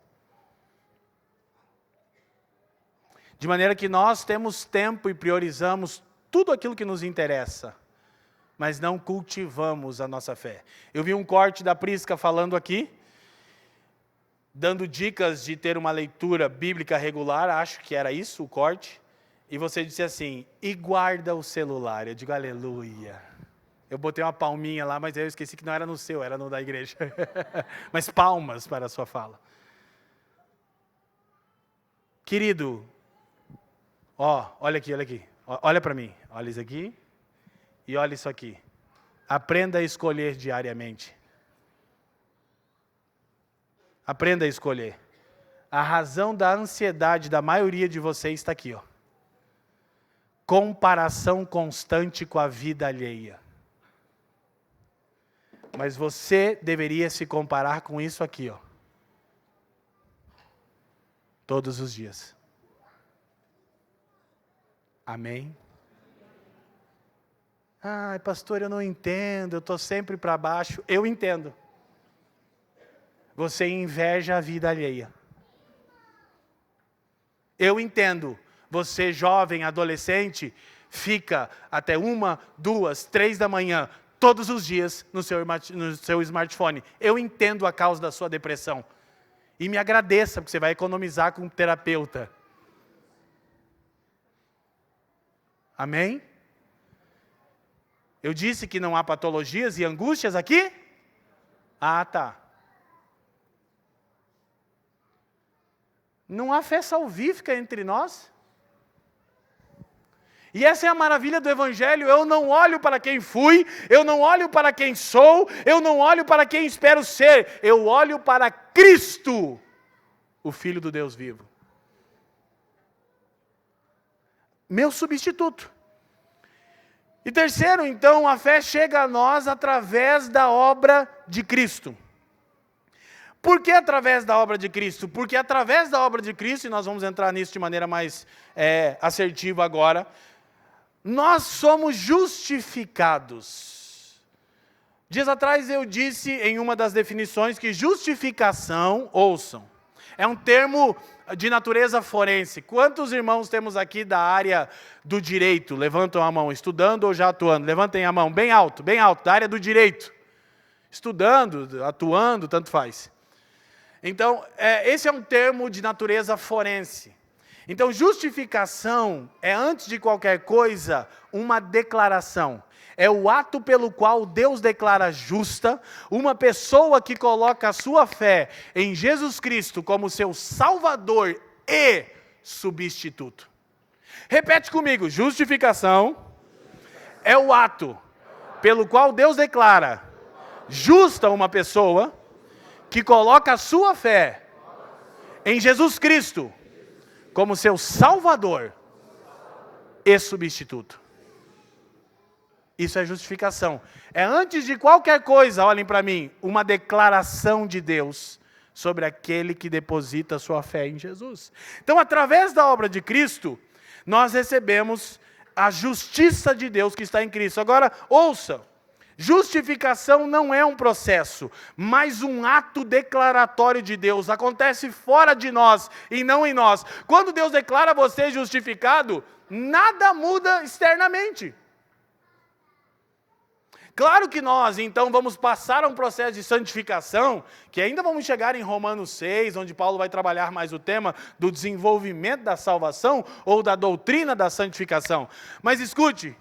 De maneira que nós temos tempo e priorizamos tudo aquilo que nos interessa, mas não cultivamos a nossa fé. Eu vi um corte da Prisca falando aqui, dando dicas de ter uma leitura bíblica regular, acho que era isso o corte. E você disse assim, e guarda o celular. Eu digo, aleluia. Eu botei uma palminha lá, mas eu esqueci que não era no seu, era no da igreja. Mas palmas para a sua fala. Querido, olha aqui. Olha para mim. Olha isso aqui e olha isso aqui. Aprenda a escolher diariamente. Aprenda a escolher. A razão da ansiedade da maioria de vocês está aqui, comparação constante com a vida alheia. Mas você deveria se comparar com isso aqui, todos os dias. Amém? Ai, pastor, eu não entendo, eu estou sempre para baixo. Eu entendo. Você inveja a vida alheia. Eu entendo. Você, jovem, adolescente, fica até 1, 2, 3 da manhã, todos os dias, no seu smartphone. Eu entendo a causa da sua depressão. E me agradeça, porque você vai economizar com um terapeuta. Amém? Eu disse que não há patologias e angústias aqui? Ah, tá. Não há fé salvífica entre nós? E essa é a maravilha do Evangelho. Eu não olho para quem fui, eu não olho para quem sou, eu não olho para quem espero ser, eu olho para Cristo, o Filho do Deus vivo. Meu substituto. E terceiro, então, a fé chega a nós através da obra de Cristo. Por que através da obra de Cristo? Porque através da obra de Cristo, e nós vamos entrar nisso de maneira mais assertiva agora, nós somos justificados. Dias atrás eu disse em uma das definições que justificação, ouçam, é um termo de natureza forense. Quantos irmãos temos aqui da área do direito? Levantam a mão, estudando ou já atuando? Levantem a mão, bem alto, da área do direito. Estudando, atuando, tanto faz. Então, esse é um termo de natureza forense. Então, justificação é, antes de qualquer coisa, uma declaração. É o ato pelo qual Deus declara justa uma pessoa que coloca a sua fé em Jesus Cristo como seu Salvador e substituto. Repete comigo, justificação é o ato pelo qual Deus declara justa uma pessoa que coloca a sua fé em Jesus Cristo como seu Salvador e substituto. Isso é justificação. É antes de qualquer coisa, olhem para mim, uma declaração de Deus sobre aquele que deposita sua fé em Jesus. Então, através da obra de Cristo, nós recebemos a justiça de Deus que está em Cristo. Agora, ouça, justificação não é um processo, mas um ato declaratório de Deus. Acontece fora de nós e não em nós. Quando Deus declara você justificado, nada muda externamente. Claro que nós, então, vamos passar a um processo de santificação, que ainda vamos chegar em Romanos 6, onde Paulo vai trabalhar mais o tema do desenvolvimento da salvação ou da doutrina da santificação. Mas escute,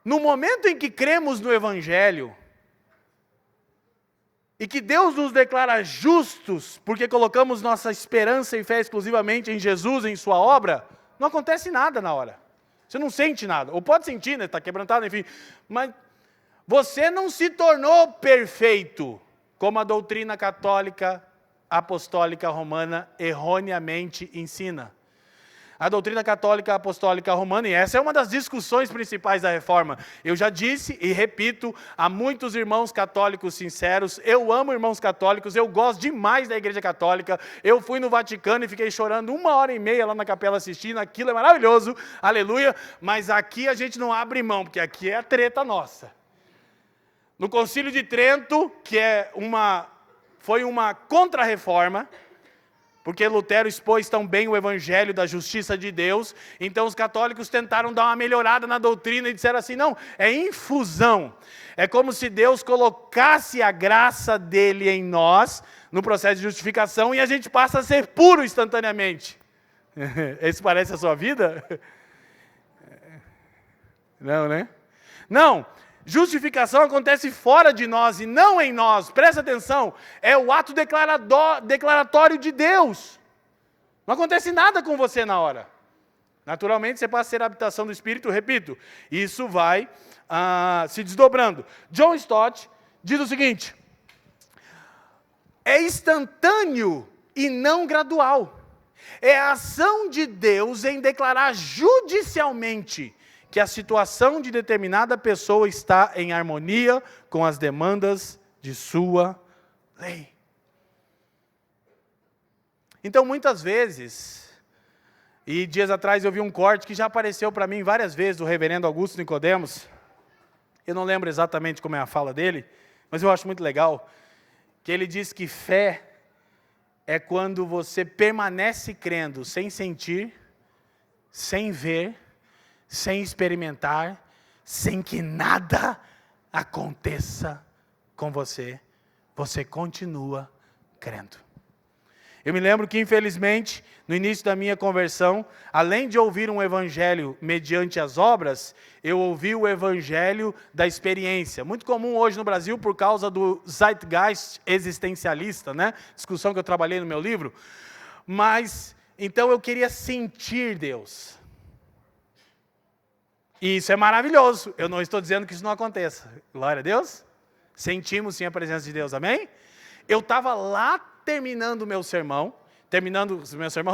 no momento em que cremos no Evangelho, e que Deus nos declara justos, porque colocamos nossa esperança e fé exclusivamente em Jesus, em sua obra, não acontece nada na hora. Você não sente nada, ou pode sentir, né? Está quebrantado, enfim, mas você não se tornou perfeito, como a doutrina católica apostólica romana erroneamente ensina. A doutrina católica apostólica romana, e essa é uma das discussões principais da reforma. Eu já disse e repito a muitos irmãos católicos sinceros, eu amo irmãos católicos, eu gosto demais da Igreja Católica, eu fui no Vaticano e fiquei chorando 1h30 lá na capela assistindo, aquilo é maravilhoso, aleluia, mas aqui a gente não abre mão, porque aqui é a treta nossa. No Concílio de Trento, que foi uma contra-reforma, porque Lutero expôs tão bem o evangelho da justiça de Deus, então os católicos tentaram dar uma melhorada na doutrina e disseram assim, não, é infusão. É como se Deus colocasse a graça dele em nós, no processo de justificação, e a gente passa a ser puro instantaneamente. Isso parece a sua vida? Não, né? Não. Justificação acontece fora de nós e não em nós. Presta atenção, é o ato declaratório de Deus. Não acontece nada com você na hora. Naturalmente você passa a ser a habitação do Espírito, repito, isso vai se desdobrando. John Stott diz o seguinte, é instantâneo e não gradual. É a ação de Deus em declarar judicialmente que a situação de determinada pessoa está em harmonia com as demandas de sua lei. Então, muitas vezes, e dias atrás eu vi um corte que já apareceu para mim várias vezes, do reverendo Augusto Nicodemos, eu não lembro exatamente como é a fala dele, mas eu acho muito legal, que ele diz que fé é quando você permanece crendo sem sentir, sem ver, sem experimentar, sem que nada aconteça com você, você continua crendo. Eu me lembro que, infelizmente, no início da minha conversão, além de ouvir um evangelho mediante as obras, eu ouvi o evangelho da experiência. Muito comum hoje no Brasil por causa do zeitgeist existencialista, né? Discussão que eu trabalhei no meu livro. Mas, então eu queria sentir Deus. E isso é maravilhoso. Eu não estou dizendo que isso não aconteça. Glória a Deus. Sentimos sim a presença de Deus, amém? Eu estava lá terminando o meu sermão,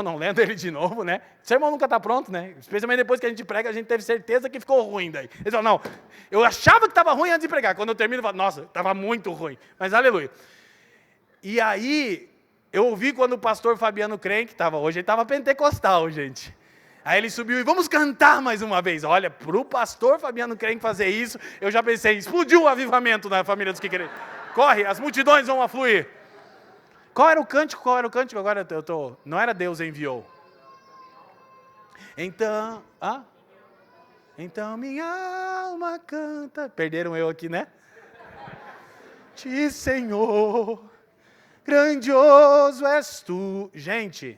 não, lendo ele de novo, né? O sermão nunca está pronto, né? Especialmente depois que a gente prega, a gente teve certeza que ficou ruim daí. Ele falou, não, eu achava que estava ruim antes de pregar. Quando eu termino, eu falo, nossa, estava muito ruim. Mas aleluia. E aí, eu ouvi quando o pastor Fabiano Crenque estava hoje, ele estava pentecostal, gente. Aí ele subiu e vamos cantar mais uma vez. Olha, para o pastor Fabiano Crenque fazer isso, eu já pensei, explodiu o avivamento na família dos que querem. Corre, as multidões vão afluir. Qual era o cântico? Agora não era Deus enviou. Então minha alma canta. Perderam eu aqui, né? Ti, Senhor, grandioso és tu. Gente,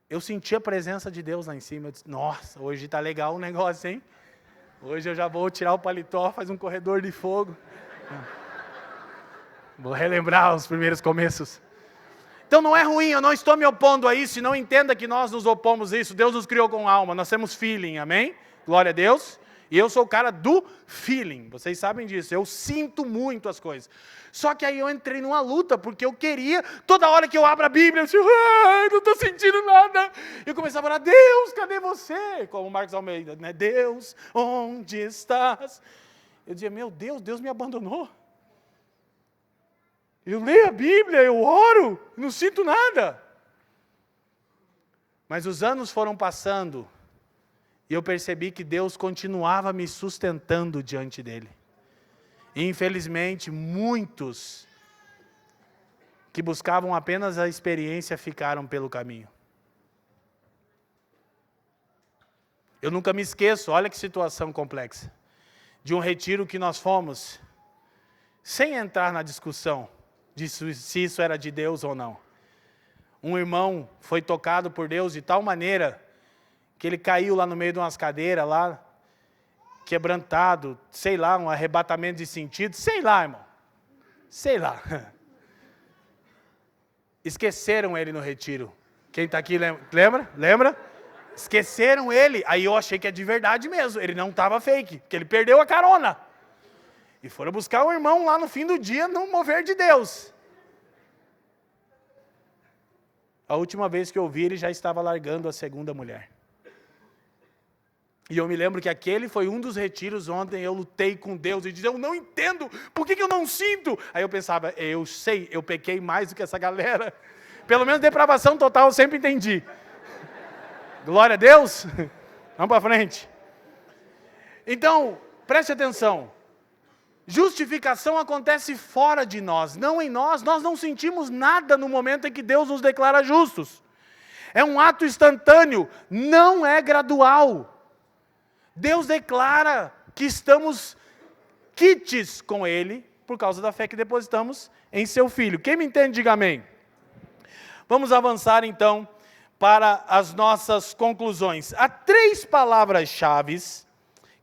eu senti a presença de Deus lá em cima. Eu disse, nossa, hoje está legal o negócio, hein? Hoje eu já vou tirar o paletó, faz um corredor de fogo. Vou relembrar os primeiros começos. Então não é ruim, eu não estou me opondo a isso, e não entenda que nós nos opomos a isso. Deus nos criou com alma, nós temos feeling, amém? Glória a Deus. E eu sou o cara do feeling, vocês sabem disso, eu sinto muito as coisas. Só que aí eu entrei numa luta, porque eu queria, toda hora que eu abro a Bíblia, eu disse, não estou sentindo nada. E eu começava a falar, Deus, cadê você? Como o Marcos Almeida, né? Deus, onde estás? Eu dizia, meu Deus, Deus me abandonou. Eu leio a Bíblia, eu oro, não sinto nada. Mas os anos foram passando, e eu percebi que Deus continuava me sustentando diante dele. E infelizmente, muitos que buscavam apenas a experiência ficaram pelo caminho. Eu nunca me esqueço, olha que situação complexa. de um retiro que nós fomos, sem entrar na discussão de se isso era de Deus ou não. Um irmão foi tocado por Deus de tal maneira que ele caiu lá no meio de umas cadeiras lá, quebrantado, sei lá, um arrebatamento de sentido, sei lá, irmão, sei lá. Esqueceram ele no retiro. Quem está aqui lembra? Lembra? Esqueceram ele. Aí eu achei que é de verdade mesmo. Ele não estava fake, porque ele perdeu a carona. E foram buscar o irmão lá no fim do dia, no mover de Deus. A última vez que eu vi, ele já estava largando a segunda mulher. E eu me lembro que aquele foi um dos retiros onde eu lutei com Deus e disse, eu não entendo, por que eu não sinto? Aí eu pensava, eu sei, eu pequei mais do que essa galera. Pelo menos depravação total eu sempre entendi. Glória a Deus. Vamos para frente. Então, preste atenção. Justificação acontece fora de nós, não em nós. Nós não sentimos nada no momento em que Deus nos declara justos. É um ato instantâneo, não é gradual. Deus declara que estamos quites com Ele, por causa da fé que depositamos em seu Filho. Quem me entende, diga amém. Vamos avançar então para as nossas conclusões. Há 3 palavras-chave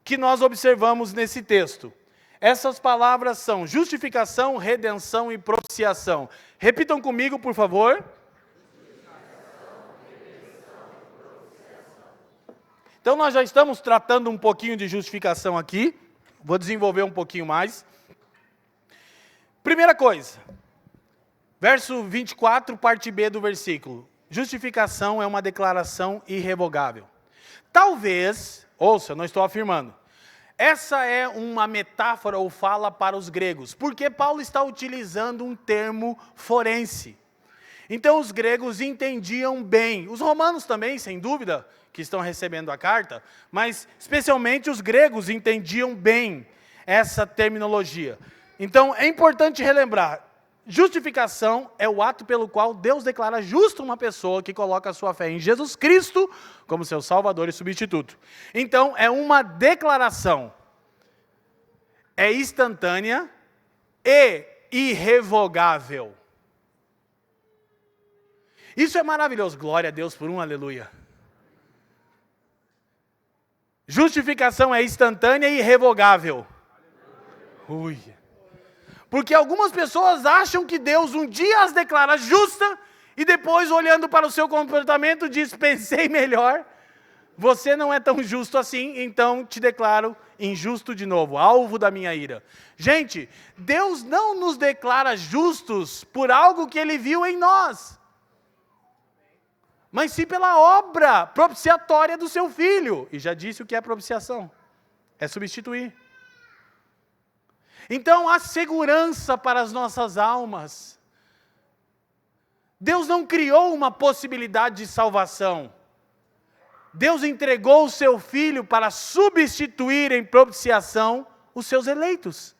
que nós observamos nesse texto. Essas palavras são justificação, redenção e propiciação. Repitam comigo, por favor. Então nós já estamos tratando um pouquinho de justificação aqui. Vou desenvolver um pouquinho mais. Primeira coisa. Verso 24, parte B do versículo. Justificação é uma declaração irrevogável. Talvez, ouça, não estou afirmando. Essa é uma metáfora ou fala para os gregos. Porque Paulo está utilizando um termo forense. Então os gregos entendiam bem. Os romanos também, sem dúvida, que estão recebendo a carta, mas especialmente os gregos entendiam bem essa terminologia. Então é importante relembrar, justificação é o ato pelo qual Deus declara justa uma pessoa que coloca a sua fé em Jesus Cristo como seu Salvador e substituto. Então é uma declaração, é instantânea e irrevogável. Isso é maravilhoso, glória a Deus por um aleluia. Justificação é instantânea e irrevogável. Ui. Porque algumas pessoas acham que Deus um dia as declara justa e depois, olhando para o seu comportamento, diz, pensei melhor, você não é tão justo assim, então te declaro injusto de novo, alvo da minha ira. Gente, Deus não nos declara justos por algo que Ele viu em nós, mas sim pela obra propiciatória do seu Filho. E já disse o que é propiciação. É substituir. Então há segurança para as nossas almas. Deus não criou uma possibilidade de salvação. Deus entregou o seu Filho para substituir em propiciação os seus eleitos.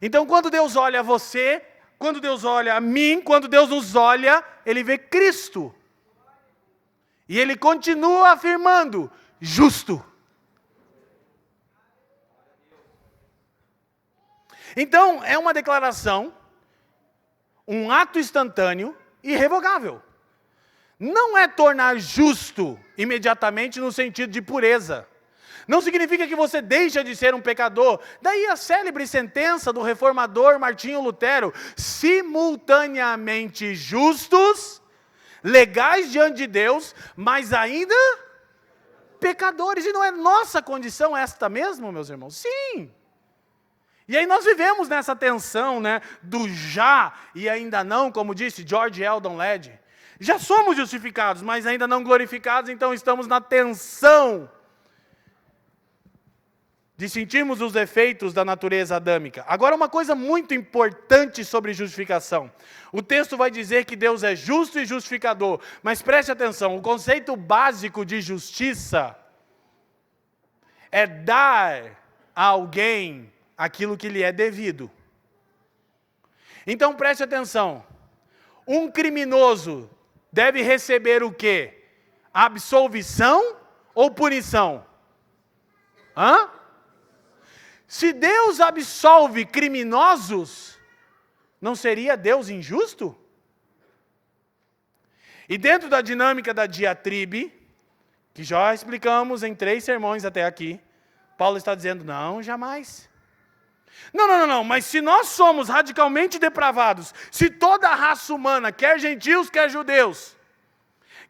Então quando Deus olha a você, quando Deus olha a mim, quando Deus nos olha, Ele vê Cristo. E Ele continua afirmando, justo. Então, é uma declaração, um ato instantâneo e irrevogável. Não é tornar justo imediatamente no sentido de pureza. Não significa que você deixa de ser um pecador. Daí a célebre sentença do reformador Martinho Lutero, simultaneamente justos, legais diante de Deus, mas ainda pecadores. E não é nossa condição esta mesmo, meus irmãos? Sim. E aí nós vivemos nessa tensão, né, do já e ainda não, como disse George Eldon Ladd. Já somos justificados, mas ainda não glorificados, então estamos na tensão de sentirmos os efeitos da natureza adâmica. Agora, uma coisa muito importante sobre justificação. O texto vai dizer que Deus é justo e justificador, mas preste atenção, o conceito básico de justiça é dar a alguém aquilo que lhe é devido. Então preste atenção, um criminoso deve receber o quê? Absolvição ou punição? Se Deus absolve criminosos, não seria Deus injusto? E dentro da dinâmica da diatribe, que já explicamos em 3 sermões até aqui, Paulo está dizendo, não, jamais. Não, mas se nós somos radicalmente depravados, se toda a raça humana, quer gentios, quer judeus,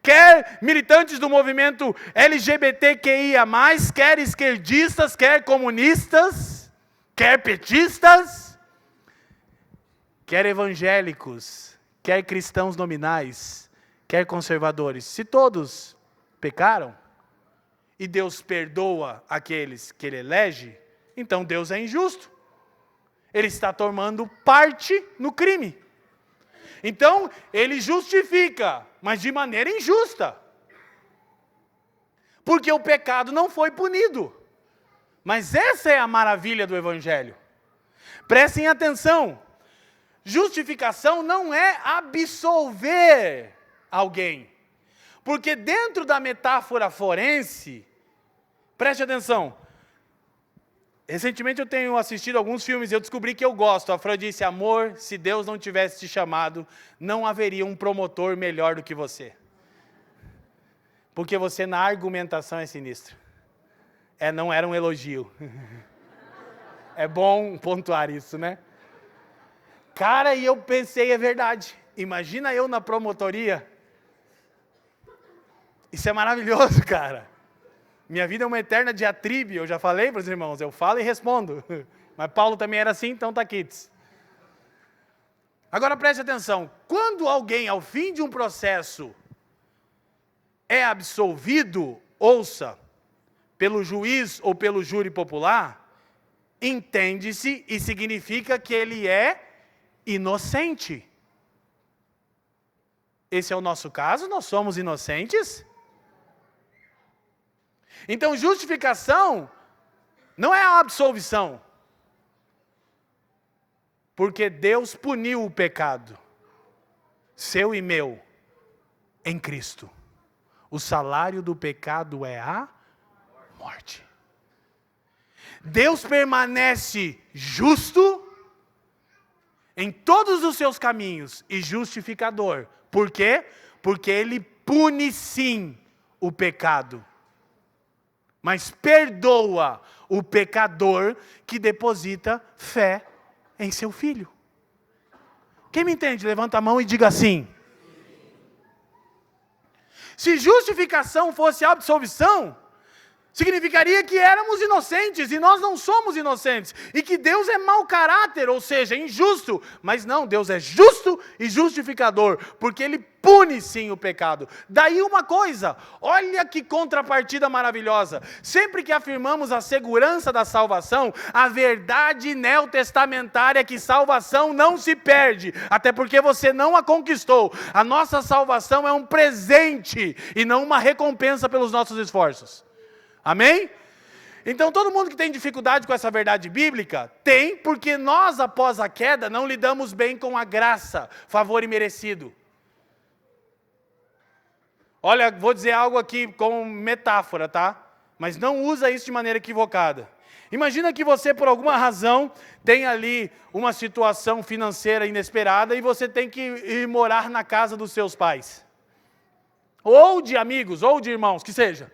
quer militantes do movimento LGBTQIA+, quer esquerdistas, quer comunistas, quer petistas, quer evangélicos, quer cristãos nominais, quer conservadores, se todos pecaram, e Deus perdoa aqueles que Ele elege, então Deus é injusto. Ele está tomando parte no crime. Então, Ele justifica, mas de maneira injusta. Porque o pecado não foi punido. Mas essa é a maravilha do Evangelho. Prestem atenção. Justificação não é absolver alguém. Porque dentro da metáfora forense, preste atenção. Recentemente eu tenho assistido alguns filmes e eu descobri que eu gosto. A Fran disse, amor, se Deus não tivesse te chamado, não haveria um promotor melhor do que você. Porque você na argumentação é sinistro. Não era um elogio. É bom pontuar isso, né? Cara, e eu pensei, é verdade. Imagina eu na promotoria. Isso é maravilhoso, cara. Minha vida é uma eterna diatribe, eu já falei para os irmãos, eu falo e respondo. Mas Paulo também era assim, então tá quites. Agora preste atenção, quando alguém ao fim de um processo é absolvido, ouça, pelo juiz ou pelo júri popular, entende-se e significa que ele é inocente. Esse é o nosso caso, nós somos inocentes. Então, justificação não é a absolvição. Porque Deus puniu o pecado, seu e meu, em Cristo. O salário do pecado é a morte. Deus permanece justo em todos os seus caminhos e justificador. Por quê? Porque Ele pune sim o pecado. Mas perdoa o pecador que deposita fé em seu Filho. Quem me entende? Levanta a mão e diga assim. Se justificação fosse absolvição, significaria que éramos inocentes, e nós não somos inocentes, e que Deus é mau caráter, ou seja, injusto, mas não, Deus é justo e justificador, porque Ele pune sim o pecado. Daí uma coisa, olha que contrapartida maravilhosa, sempre que afirmamos a segurança da salvação, a verdade neotestamentária é que salvação não se perde, até porque você não a conquistou, a nossa salvação é um presente, e não uma recompensa pelos nossos esforços. Amém? Então todo mundo que tem dificuldade com essa verdade bíblica, tem, porque nós após a queda não lidamos bem com a graça, favor imerecido. Olha, vou dizer algo aqui como metáfora, tá? Mas não usa isso de maneira equivocada. Imagina que você por alguma razão tem ali uma situação financeira inesperada e você tem que ir morar na casa dos seus pais. Ou de amigos, ou de irmãos, que seja.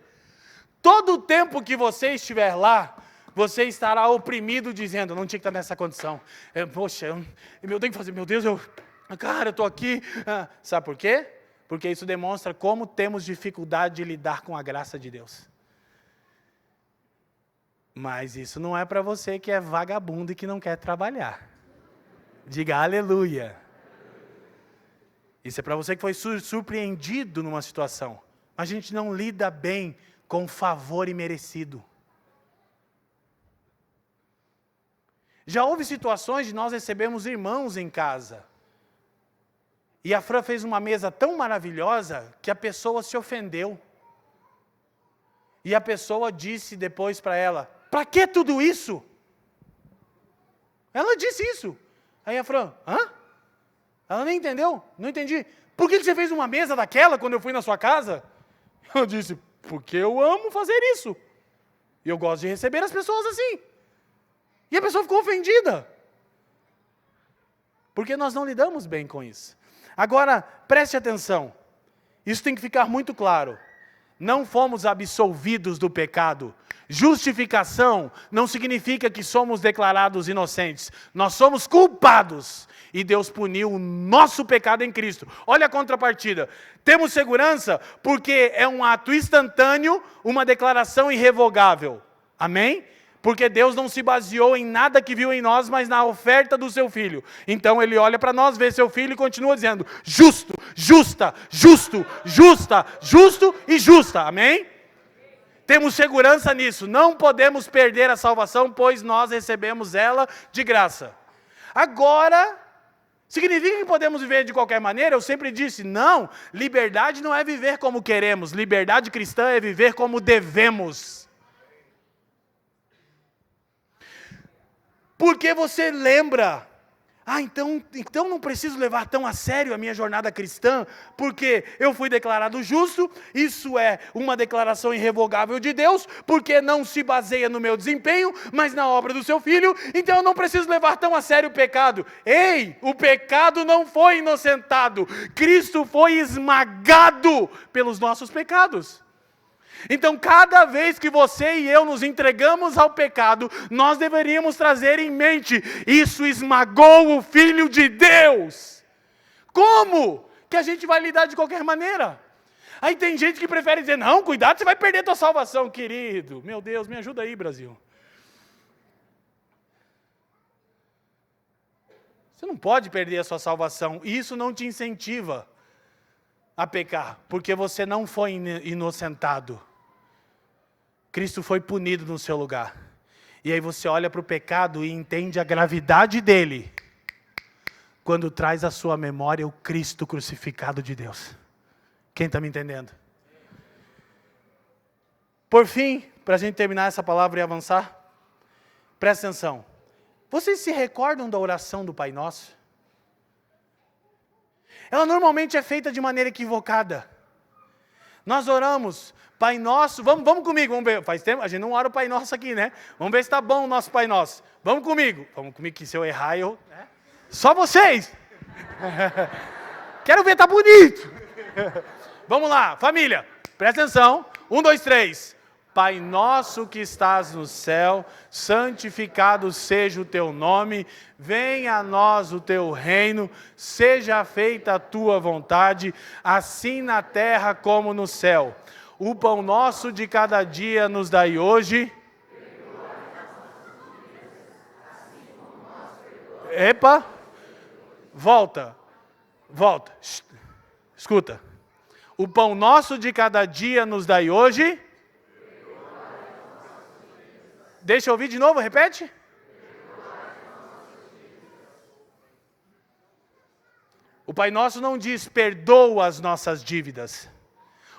Todo o tempo que você estiver lá, você estará oprimido dizendo, não tinha que estar nessa condição. Eu tenho que fazer, meu Deus, eu estou aqui. Sabe por quê? Porque isso demonstra como temos dificuldade de lidar com a graça de Deus. Mas isso não é para você que é vagabundo e que não quer trabalhar. Diga aleluia. Isso é para você que foi surpreendido numa situação. Mas a gente não lida bem com favor imerecido. Já houve situações de nós recebermos irmãos em casa. E a Fran fez uma mesa tão maravilhosa que a pessoa se ofendeu. E a pessoa disse depois para ela, para que tudo isso? Ela disse isso. Aí a Fran, Ela nem entendeu, não entendi. Por que você fez uma mesa daquela quando eu fui na sua casa? Eu disse, porque eu amo fazer isso. E eu gosto de receber as pessoas assim. E a pessoa ficou ofendida. Porque nós não lidamos bem com isso. Agora, preste atenção. Isso tem que ficar muito claro. Não fomos absolvidos do pecado. Justificação não significa que somos declarados inocentes. Nós somos culpados. E Deus puniu o nosso pecado em Cristo. Olha a contrapartida. Temos segurança porque é um ato instantâneo, uma declaração irrevogável. Amém? Porque Deus não se baseou em nada que viu em nós, mas na oferta do seu Filho. Então Ele olha para nós, vê seu Filho e continua dizendo, justo, justa, justo, justa, justo e justa. Amém? Temos segurança nisso. Não podemos perder a salvação, pois nós recebemos ela de graça. Agora, significa que podemos viver de qualquer maneira? Eu sempre disse, não. Liberdade não é viver como queremos. Liberdade cristã é viver como devemos. Porque você lembra, então não preciso levar tão a sério a minha jornada cristã, porque eu fui declarado justo, isso é uma declaração irrevogável de Deus, porque não se baseia no meu desempenho, mas na obra do seu Filho, então eu não preciso levar tão a sério o pecado. Ei, o pecado não foi inocentado, Cristo foi esmagado pelos nossos pecados. Então, cada vez que você e eu nos entregamos ao pecado, nós deveríamos trazer em mente, isso esmagou o Filho de Deus. Como que a gente vai lidar de qualquer maneira? Aí tem gente que prefere dizer, não, cuidado, você vai perder a tua salvação, querido. Meu Deus, me ajuda aí, Brasil. Você não pode perder a sua salvação, e isso não te incentiva a pecar, porque você não foi inocentado. Cristo foi punido no seu lugar. E aí você olha para o pecado e entende a gravidade dele, quando traz à sua memória o Cristo crucificado de Deus. Quem está me entendendo? Por fim, para a gente terminar essa palavra e avançar, presta atenção. Vocês se recordam da oração do Pai Nosso? Ela normalmente é feita de maneira equivocada. Nós oramos, Pai Nosso, vamos comigo, vamos ver, faz tempo, a gente não ora o Pai Nosso aqui, né? Vamos ver se está bom o nosso Pai Nosso. Vamos comigo, que se eu errar, só vocês! Quero ver, tá bonito! Vamos lá, família, presta atenção, 1, 2, 3. Pai nosso que estás no céu, santificado seja o teu nome, venha a nós o teu reino, seja feita a tua vontade, assim na terra como no céu. O pão nosso de cada dia nos dai hoje. Epa, volta, escuta. O pão nosso de cada dia nos dai hoje. Deixa eu ouvir de novo, repete. O Pai Nosso não diz perdoa as nossas dívidas.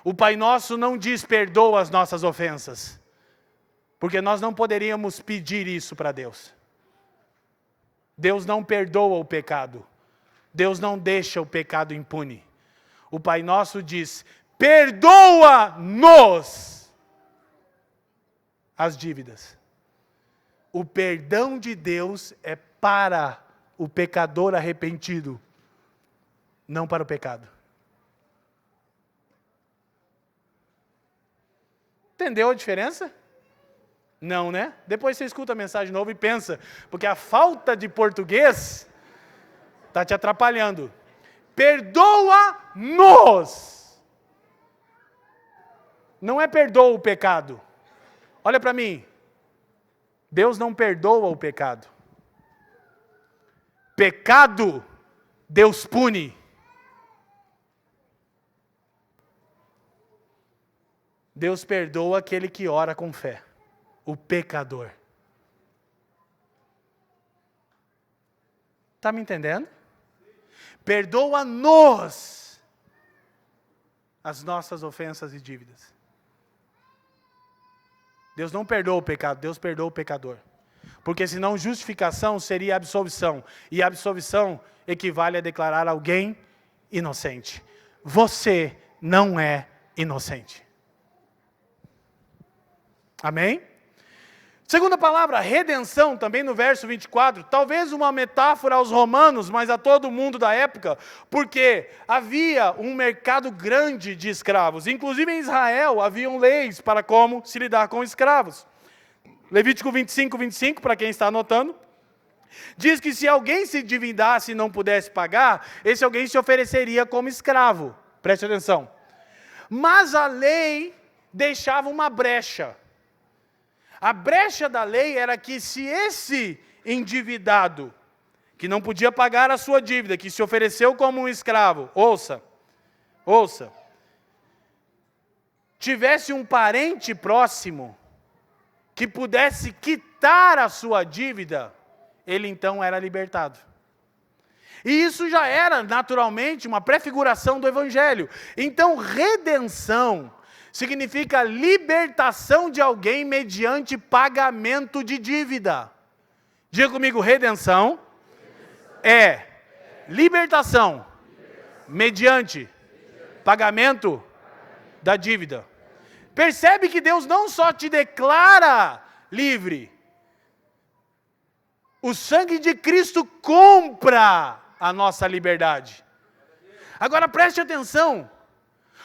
O Pai Nosso não diz perdoa as nossas ofensas. Porque nós não poderíamos pedir isso para Deus. Deus não perdoa o pecado. Deus não deixa o pecado impune. O Pai Nosso diz, perdoa-nos as dívidas. O perdão de Deus é para o pecador arrependido, não para o pecado. Entendeu a diferença? Não, né? Depois você escuta a mensagem de novo e pensa, porque a falta de português está te atrapalhando. Perdoa-nos. Não é perdoa o pecado. Olha para mim. Deus não perdoa o pecado. Pecado, Deus pune. Deus perdoa aquele que ora com fé. O pecador. Está me entendendo? Perdoa-nos as nossas ofensas e dívidas. Deus não perdoa o pecado, Deus perdoa o pecador. Porque senão justificação seria absolvição. E absolvição equivale a declarar alguém inocente. Você não é inocente. Amém? Segunda palavra, redenção, também no verso 24, talvez uma metáfora aos romanos, mas a todo mundo da época, porque havia um mercado grande de escravos. Inclusive em Israel haviam leis para como se lidar com escravos. Levítico 25, para quem está anotando, diz que se alguém se endividasse e não pudesse pagar, esse alguém se ofereceria como escravo. Preste atenção. Mas a lei deixava uma brecha. A brecha da lei era que se esse endividado, que não podia pagar a sua dívida, que se ofereceu como um escravo, ouça, tivesse um parente próximo, que pudesse quitar a sua dívida, ele então era libertado. E isso já era, naturalmente, uma prefiguração do Evangelho. Então, redenção significa libertação de alguém mediante pagamento de dívida. Diga comigo, redenção é libertação mediante pagamento da dívida. Percebe que Deus não só te declara livre, o sangue de Cristo compra a nossa liberdade. Agora preste atenção.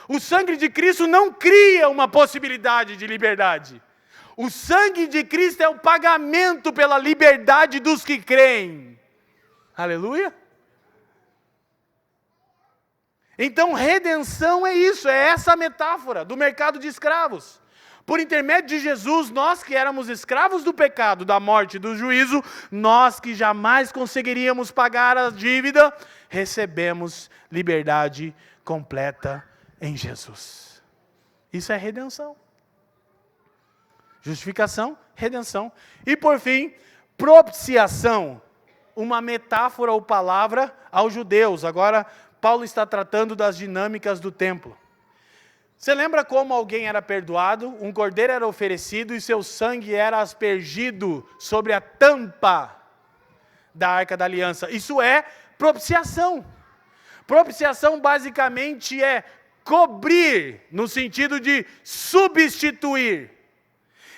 O sangue de Cristo não cria uma possibilidade de liberdade. O sangue de Cristo é o pagamento pela liberdade dos que creem. Aleluia. Então, redenção é isso, é essa metáfora do mercado de escravos. Por intermédio de Jesus, nós que éramos escravos do pecado, da morte e do juízo, nós que jamais conseguiríamos pagar a dívida, recebemos liberdade completa em Jesus. Isso é redenção. Justificação, redenção. E por fim, propiciação. Uma metáfora ou palavra aos judeus. Agora, Paulo está tratando das dinâmicas do templo. Você lembra como alguém era perdoado? Um cordeiro era oferecido e seu sangue era aspergido sobre a tampa da Arca da Aliança. Isso é propiciação. Propiciação basicamente é cobrir, no sentido de substituir.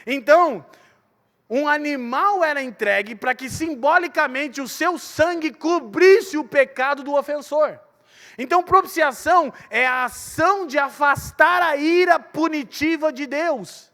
Então, um animal era entregue para que simbolicamente o seu sangue cobrisse o pecado do ofensor. Então, propiciação é a ação de afastar a ira punitiva de Deus.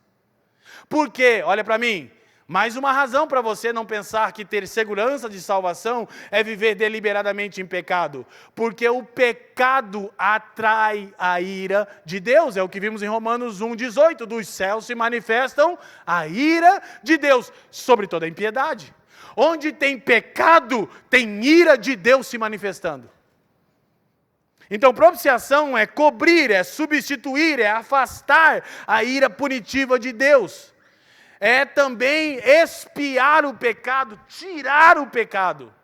Por quê? Olha para mim. Mais uma razão para você não pensar que ter segurança de salvação é viver deliberadamente em pecado. Porque o pecado atrai a ira de Deus. É o que vimos em Romanos 1,18. Dos céus se manifestam a ira de Deus sobre toda a impiedade. Onde tem pecado, tem ira de Deus se manifestando. Então, propiciação é cobrir, é substituir, é afastar a ira punitiva de Deus. É também expiar o pecado, tirar o pecado.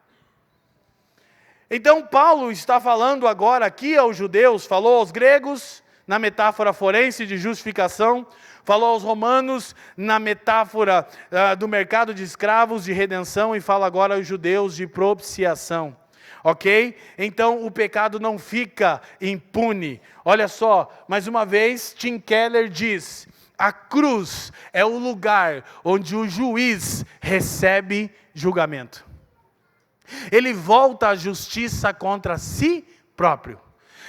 Então, Paulo está falando agora aqui aos judeus, falou aos gregos, na metáfora forense de justificação, falou aos romanos, na metáfora do mercado de escravos, de redenção, e fala agora aos judeus de propiciação. Ok? Então o pecado não fica impune. Olha só, mais uma vez, Tim Keller diz: a cruz é o lugar onde o juiz recebe julgamento. Ele volta à justiça contra si próprio.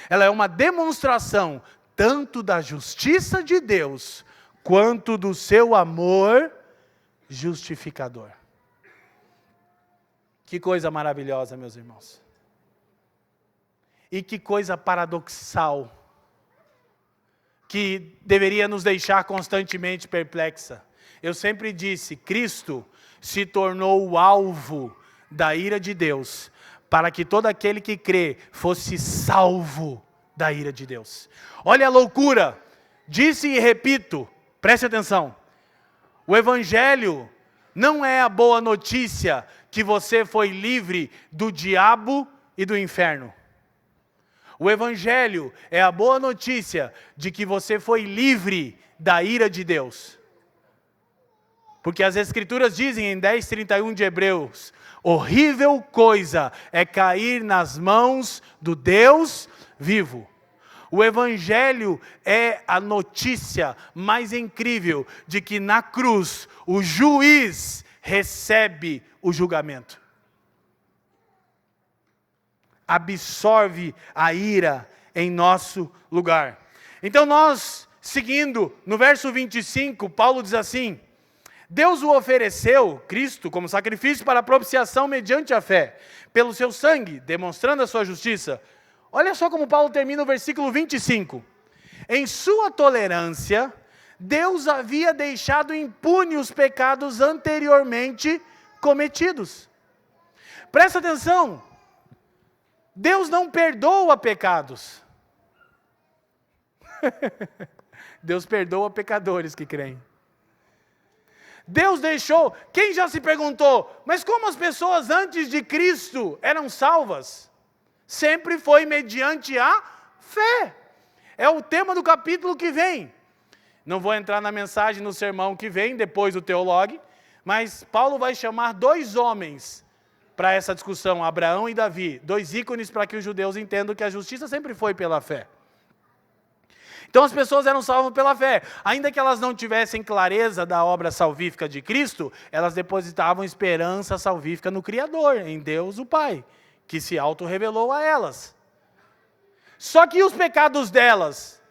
Ela é uma demonstração tanto da justiça de Deus, quanto do seu amor justificador. Que coisa maravilhosa, meus irmãos. E que coisa paradoxal, que deveria nos deixar constantemente perplexa. Eu sempre disse, Cristo se tornou o alvo da ira de Deus, para que todo aquele que crê fosse salvo da ira de Deus. Olha a loucura, disse e repito, preste atenção, o Evangelho não é a boa notícia que você foi livre do diabo e do inferno. O Evangelho é a boa notícia de que você foi livre da ira de Deus. Porque as Escrituras dizem em 10:31 de Hebreus, horrível coisa é cair nas mãos do Deus vivo. O Evangelho é a notícia mais incrível de que na cruz o juiz recebe o julgamento. Absorve a ira em nosso lugar. Então nós, seguindo no verso 25, Paulo diz assim: Deus o ofereceu, Cristo, como sacrifício para a propiciação mediante a fé, pelo seu sangue, demonstrando a sua justiça. Olha só como Paulo termina o versículo 25. Em sua tolerância, Deus havia deixado impune os pecados anteriormente cometidos. Presta atenção. Deus não perdoa pecados. Deus perdoa pecadores que creem. Deus deixou. Quem já se perguntou, mas como as pessoas antes de Cristo eram salvas? Sempre foi mediante a fé. É o tema do capítulo que vem. Não vou entrar na mensagem no sermão que vem, depois do teólogo, mas Paulo vai chamar dois homens para essa discussão, Abraão e Davi, dois ícones para que os judeus entendam que a justiça sempre foi pela fé. Então as pessoas eram salvas pela fé, ainda que elas não tivessem clareza da obra salvífica de Cristo, elas depositavam esperança salvífica no Criador, em Deus o Pai, que se auto-revelou a elas. Só que os pecados delas,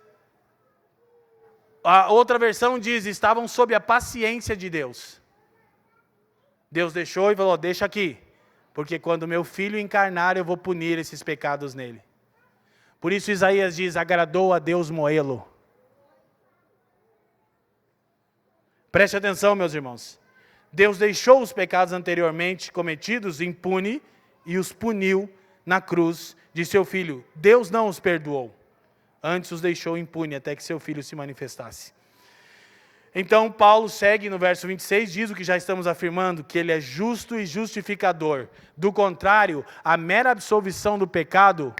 a outra versão diz, estavam sob a paciência de Deus. Deus deixou e falou, deixa aqui. Porque quando meu filho encarnar, eu vou punir esses pecados nele. Por isso Isaías diz, agradou a Deus moê-lo. Preste atenção, meus irmãos. Deus deixou os pecados anteriormente cometidos impune e os puniu na cruz de seu filho. Deus não os perdoou. Antes os deixou impune até que seu filho se manifestasse. Então Paulo segue no verso 26, diz o que já estamos afirmando, que ele é justo e justificador. Do contrário, a mera absolvição do pecado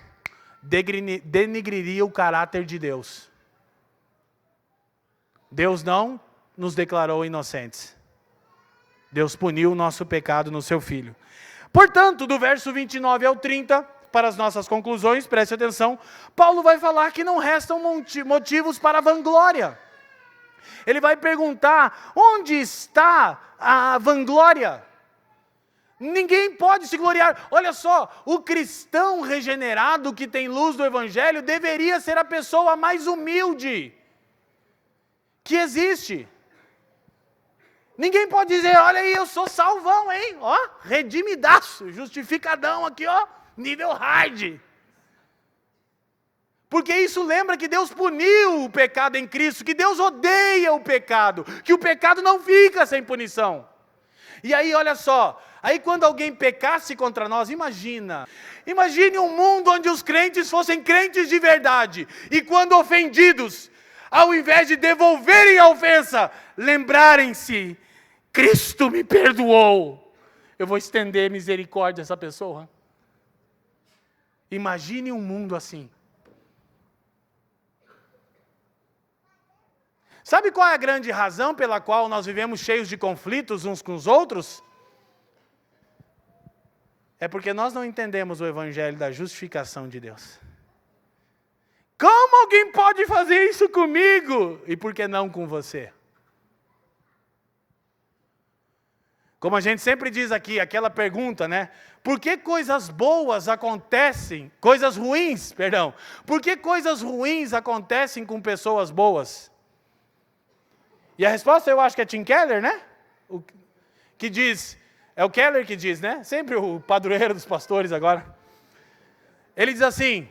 denegriria o caráter de Deus. Deus não nos declarou inocentes. Deus puniu o nosso pecado no seu Filho. Portanto, do verso 29 ao 30, para as nossas conclusões, preste atenção, Paulo vai falar que não restam motivos para vanglória. Ele vai perguntar, onde está a vanglória? Ninguém pode se gloriar. Olha só, o cristão regenerado que tem luz do Evangelho deveria ser a pessoa mais humilde que existe. Ninguém pode dizer, olha aí, eu sou salvão, hein? Ó, redimidaço, justificadão aqui, ó, nível hard. Porque isso lembra que Deus puniu o pecado em Cristo, que Deus odeia o pecado, que o pecado não fica sem punição. E aí, olha só, aí quando alguém pecasse contra nós, imagine um mundo onde os crentes fossem crentes de verdade, e quando ofendidos, ao invés de devolverem a ofensa, lembrarem-se, Cristo me perdoou, eu vou estender misericórdia a essa pessoa. Imagine um mundo assim. Sabe qual é a grande razão pela qual nós vivemos cheios de conflitos uns com os outros? É porque nós não entendemos o Evangelho da justificação de Deus. Como alguém pode fazer isso comigo? E por que não com você? Como a gente sempre diz aqui, aquela pergunta, né? Por que coisas boas acontecem, por que coisas ruins acontecem com pessoas boas? E a resposta eu acho que é Tim Keller, né? Que diz, é o Keller que diz, né? Sempre o padroeiro dos pastores agora. Ele diz assim,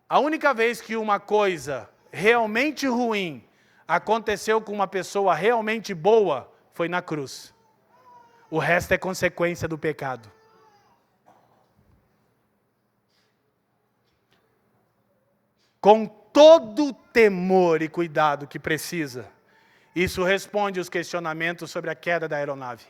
a única vez que uma coisa realmente ruim aconteceu com uma pessoa realmente boa foi na cruz. O resto é consequência do pecado. Com todo o temor e cuidado que precisa, isso responde os questionamentos sobre a queda da aeronave.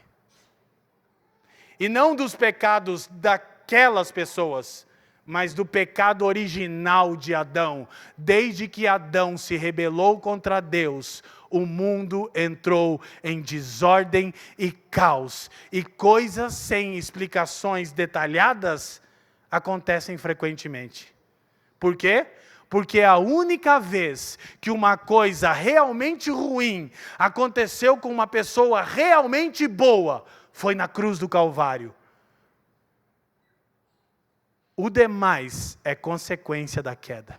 E não dos pecados daquelas pessoas, mas do pecado original de Adão. Desde que Adão se rebelou contra Deus, o mundo entrou em desordem e caos. E coisas sem explicações detalhadas acontecem frequentemente. Por quê? Porque a única vez que uma coisa realmente ruim aconteceu com uma pessoa realmente boa, foi na cruz do Calvário. O demais é consequência da queda.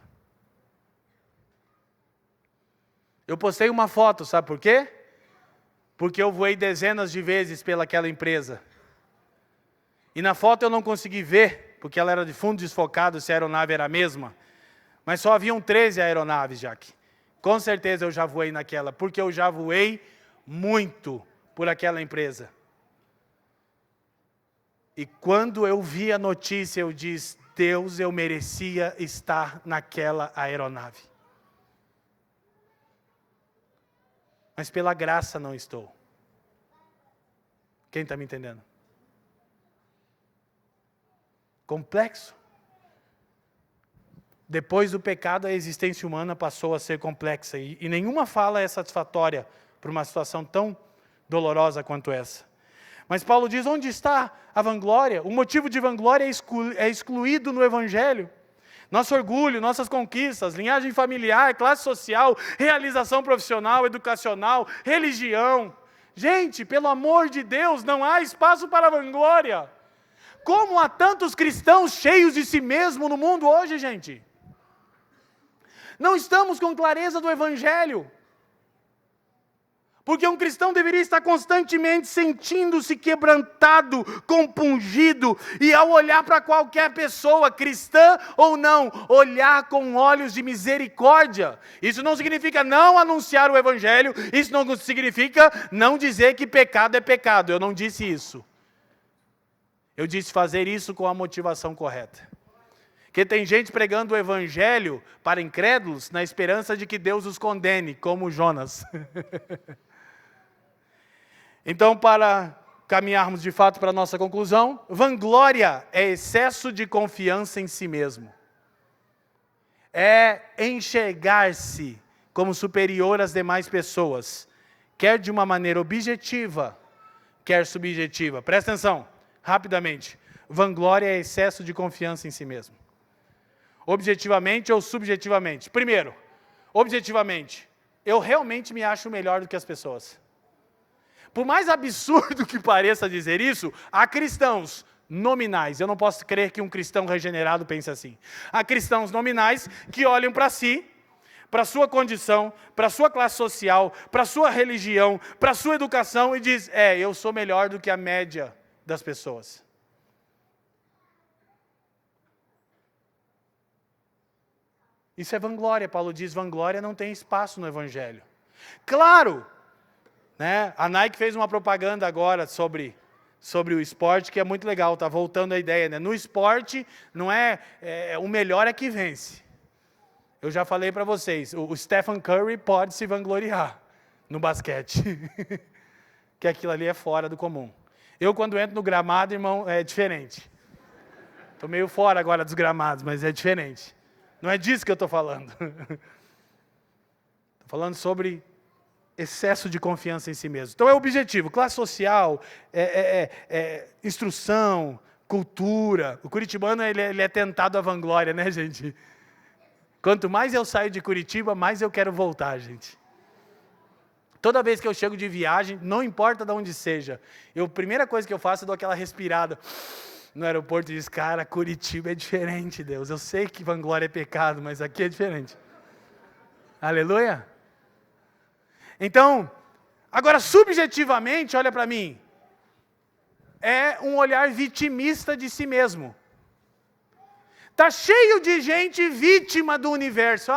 Eu postei uma foto, sabe por quê? Porque eu voei dezenas de vezes pelaquela empresa. E na foto eu não consegui ver, porque ela era de fundo desfocado, se a aeronave era a mesma. Mas só haviam 13 aeronaves, Jaque. Com certeza eu já voei naquela, porque eu já voei muito por aquela empresa. E quando eu vi a notícia, eu disse, Deus, eu merecia estar naquela aeronave. Mas pela graça não estou. Quem está me entendendo? Complexo. Depois do pecado, a existência humana passou a ser complexa. E nenhuma fala é satisfatória para uma situação tão dolorosa quanto essa. Mas Paulo diz, onde está a vanglória? O motivo de vanglória é excluído no Evangelho. Nosso orgulho, nossas conquistas, linhagem familiar, classe social, realização profissional, educacional, religião. Gente, pelo amor de Deus, não há espaço para vanglória. Como há tantos cristãos cheios de si mesmo no mundo hoje, gente? Não estamos com clareza do Evangelho. Porque um cristão deveria estar constantemente sentindo-se quebrantado, compungido, e ao olhar para qualquer pessoa, cristã ou não, olhar com olhos de misericórdia. Isso não significa não anunciar o Evangelho, isso não significa não dizer que pecado é pecado, eu não disse isso. Eu disse fazer isso com a motivação correta. Porque tem gente pregando o Evangelho para incrédulos na esperança de que Deus os condene, como Jonas. Então, para caminharmos de fato para a nossa conclusão, vanglória é excesso de confiança em si mesmo. É enxergar-se como superior às demais pessoas, quer de uma maneira objetiva, quer subjetiva. Presta atenção, rapidamente. Vanglória é excesso de confiança em si mesmo. Objetivamente ou subjetivamente? Primeiro, objetivamente, eu realmente me acho melhor do que as pessoas. Por mais absurdo que pareça dizer isso, há cristãos nominais. Eu não posso crer que um cristão regenerado pense assim. Há cristãos nominais que olham para si, para a sua condição, para a sua classe social, para a sua religião, para a sua educação e diz, eu sou melhor do que a média das pessoas. Isso é vanglória. Paulo diz, vanglória não tem espaço no Evangelho. Claro! Né? A Nike fez uma propaganda agora sobre o esporte, que é muito legal, está voltando a ideia. Né? No esporte, não o melhor é que vence. Eu já falei para vocês, o Stephen Curry pode se vangloriar no basquete. Que aquilo ali é fora do comum. Eu, quando entro no gramado, irmão, é diferente. Estou meio fora agora dos gramados, mas é diferente. Não é disso que eu estou falando. Estou falando sobre excesso de confiança em si mesmo. Então é o objetivo. Classe social, instrução, cultura. O curitibano ele é tentado à vanglória, né, gente? Quanto mais eu saio de Curitiba, mais eu quero voltar, gente. Toda vez que eu chego de viagem, não importa de onde seja, a primeira coisa que eu faço é dou aquela respirada no aeroporto e diz, cara, Curitiba é diferente, Deus. Eu sei que vanglória é pecado, mas aqui é diferente. Aleluia? Então, agora subjetivamente, olha para mim, é um olhar vitimista de si mesmo. Está cheio de gente vítima do universo.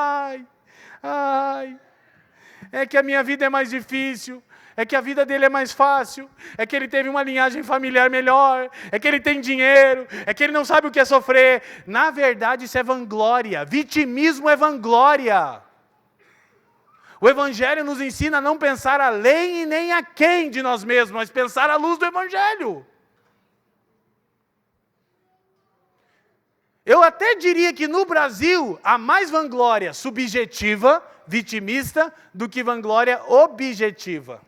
É que a minha vida é mais difícil, é que a vida dele é mais fácil, é que ele teve uma linhagem familiar melhor, é que ele tem dinheiro, é que ele não sabe o que é sofrer. Na verdade, isso é vanglória. Vitimismo é vanglória. O Evangelho nos ensina a não pensar além e nem aquém de nós mesmos, mas pensar à luz do Evangelho. Eu até diria que no Brasil há mais vanglória subjetiva, vitimista, do que vanglória objetiva.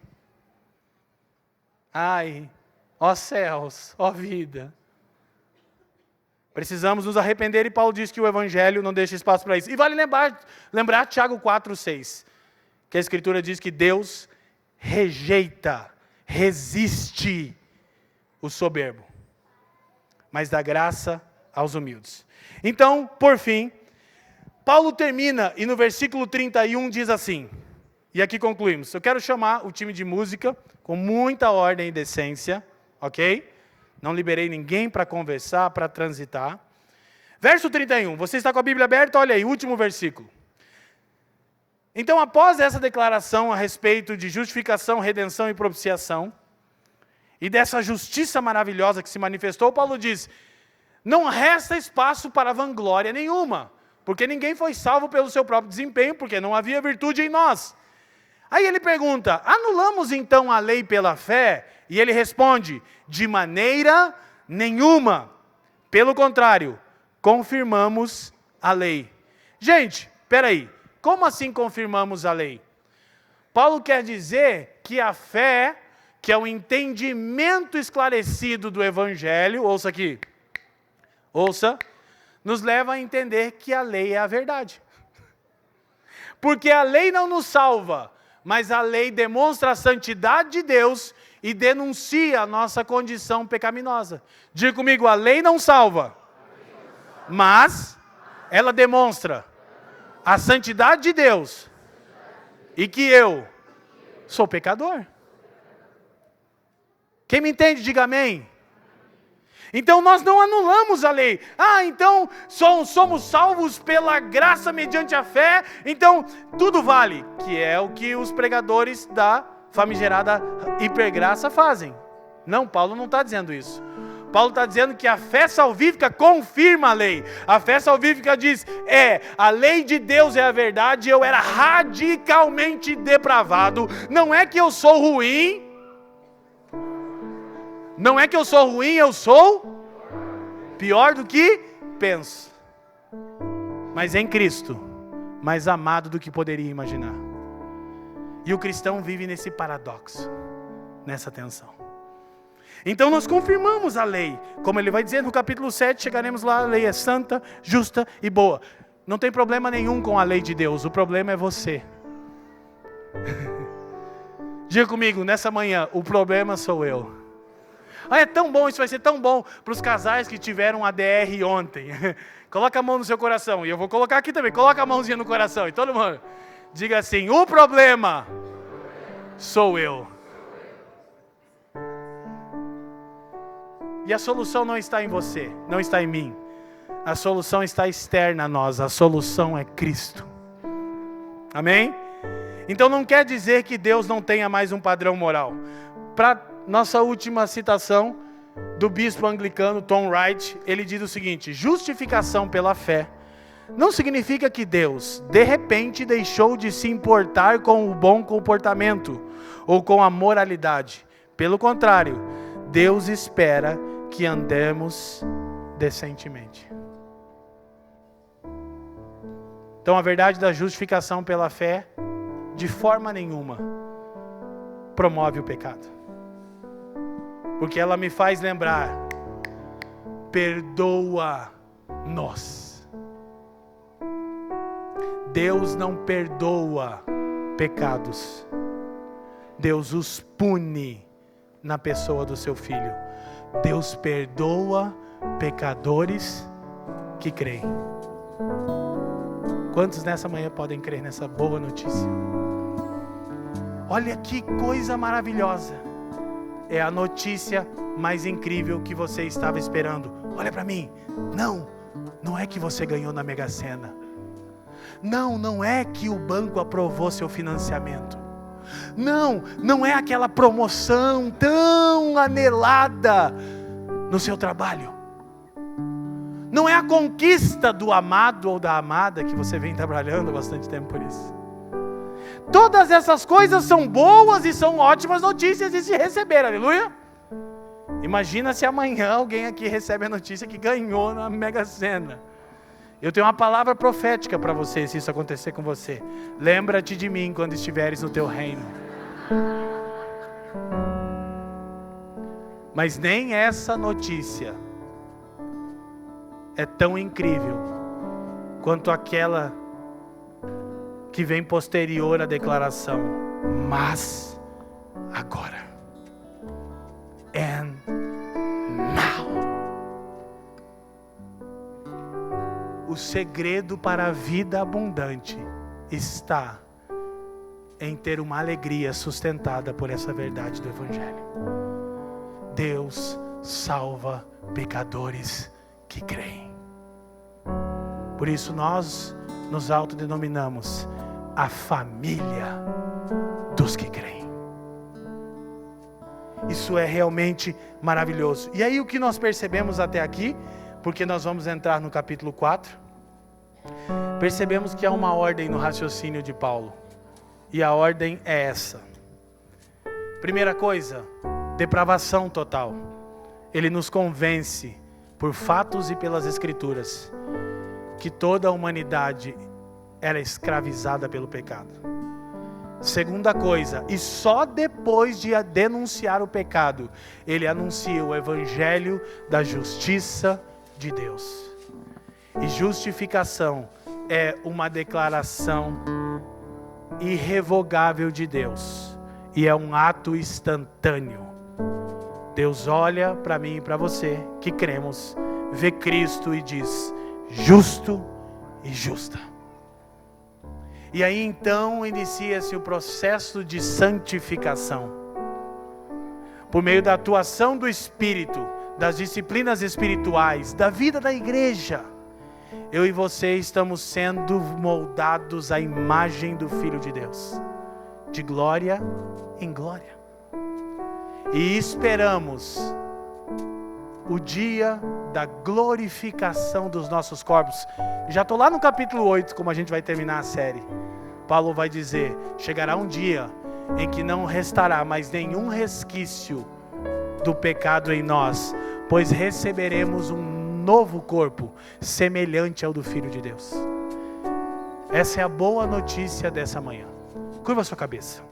Ai, ó céus, ó vida. Precisamos nos arrepender e Paulo diz que o Evangelho não deixa espaço para isso. E vale lembrar Tiago 4,6, que a Escritura diz que Deus rejeita, resiste o soberbo, mas dá graça aos humildes. Então, por fim, Paulo termina e no versículo 31 diz assim, e aqui concluímos. Eu quero chamar o time de música com muita ordem e decência, ok? Não liberei ninguém para conversar, para transitar. Verso 31, você está com a Bíblia aberta? Olha aí, último versículo. Então, após essa declaração a respeito de justificação, redenção e propiciação, e dessa justiça maravilhosa que se manifestou, Paulo diz, não resta espaço para vanglória nenhuma, porque ninguém foi salvo pelo seu próprio desempenho, porque não havia virtude em nós. Aí ele pergunta, anulamos então a lei pela fé? E ele responde, de maneira nenhuma. Pelo contrário, confirmamos a lei. Gente, espera aí, como assim confirmamos a lei? Paulo quer dizer que a fé, que é o entendimento esclarecido do Evangelho, ouça aqui, ouça, nos leva a entender que a lei é a verdade. Porque a lei não nos salva, mas a lei demonstra a santidade de Deus e denuncia a nossa condição pecaminosa. Diga comigo, a lei não salva, mas ela demonstra a santidade de Deus e que eu sou pecador. Quem me entende, diga amém. Então nós não anulamos a lei. Então somos salvos pela graça mediante a fé, então tudo vale. Que é o que os pregadores da famigerada hipergraça fazem. Não, Paulo não está dizendo isso. Paulo está dizendo que a fé salvífica confirma a lei. A fé salvífica diz, a lei de Deus é a verdade, eu era radicalmente depravado. Não é que eu sou ruim, eu sou pior do que penso. Mas em Cristo, mais amado do que poderia imaginar. E o cristão vive nesse paradoxo, nessa tensão. Então nós confirmamos a lei. Como ele vai dizer no capítulo 7, chegaremos lá, a lei é santa, justa e boa. Não tem problema nenhum com a lei de Deus, o problema é você. Diga comigo, nessa manhã, o problema sou eu. É tão bom, isso vai ser tão bom para os casais que tiveram ADR ontem. Coloca a mão no seu coração, e eu vou colocar aqui também, coloca a mãozinha no coração, e todo mundo diga assim, o problema sou eu. E a solução não está em você, não está em mim. A solução está externa a nós, a solução é Cristo. Amém? Então não quer dizer que Deus não tenha mais um padrão moral. Para nossa última citação do bispo anglicano Tom Wright, ele diz o seguinte, justificação pela fé não significa que Deus, de repente, deixou de se importar com o bom comportamento ou com a moralidade. Pelo contrário, Deus espera que andemos decentemente. Então a verdade da justificação pela fé, de forma nenhuma, promove o pecado. Porque ela me faz lembrar, perdoa-nos. Deus não perdoa pecados. Deus os pune na pessoa do seu Filho. Deus perdoa pecadores que creem. Quantos nessa manhã podem crer nessa boa notícia? Olha que coisa maravilhosa. É a notícia mais incrível que você estava esperando. Olha para mim. Não é que você ganhou na Mega Sena. Não é que o banco aprovou seu financiamento. Não é aquela promoção tão anelada no seu trabalho. Não é a conquista do amado ou da amada que você vem trabalhando há bastante tempo por isso. Todas essas coisas são boas e são ótimas notícias de se receber, aleluia. Imagina se amanhã alguém aqui recebe a notícia que ganhou na Mega Sena. Eu tenho uma palavra profética para você, se isso acontecer com você. Lembra-te de mim quando estiveres no teu reino. Mas nem essa notícia é tão incrível quanto aquela que vem posterior à declaração, mas agora. And now. O segredo para a vida abundante está em ter uma alegria sustentada por essa verdade do Evangelho. Deus salva pecadores que creem. Por isso nós nos autodenominamos a família dos que creem. Isso é realmente maravilhoso. E aí o que nós percebemos até aqui, porque nós vamos entrar no capítulo 4, percebemos que há uma ordem no raciocínio de Paulo. E a ordem é essa. Primeira coisa, depravação total. Ele nos convence, por fatos e pelas Escrituras, que toda a humanidade era escravizada pelo pecado. Segunda coisa, e só depois de denunciar o pecado, ele anuncia o Evangelho da justiça de Deus. E justificação é uma declaração irrevogável de Deus. E é um ato instantâneo. Deus olha para mim e para você, que cremos, vê Cristo e diz, justo e justa. E aí então inicia-se o processo de santificação. Por meio da atuação do Espírito, das disciplinas espirituais, da vida da igreja, eu e você estamos sendo moldados à imagem do Filho de Deus, de glória em glória. E esperamos o dia da glorificação dos nossos corpos. Já estou lá no capítulo 8, como a gente vai terminar a série. Paulo vai dizer, chegará um dia em que não restará mais nenhum resquício do pecado em nós, pois receberemos um novo corpo, semelhante ao do Filho de Deus. Essa é a boa notícia dessa manhã. Curva sua cabeça.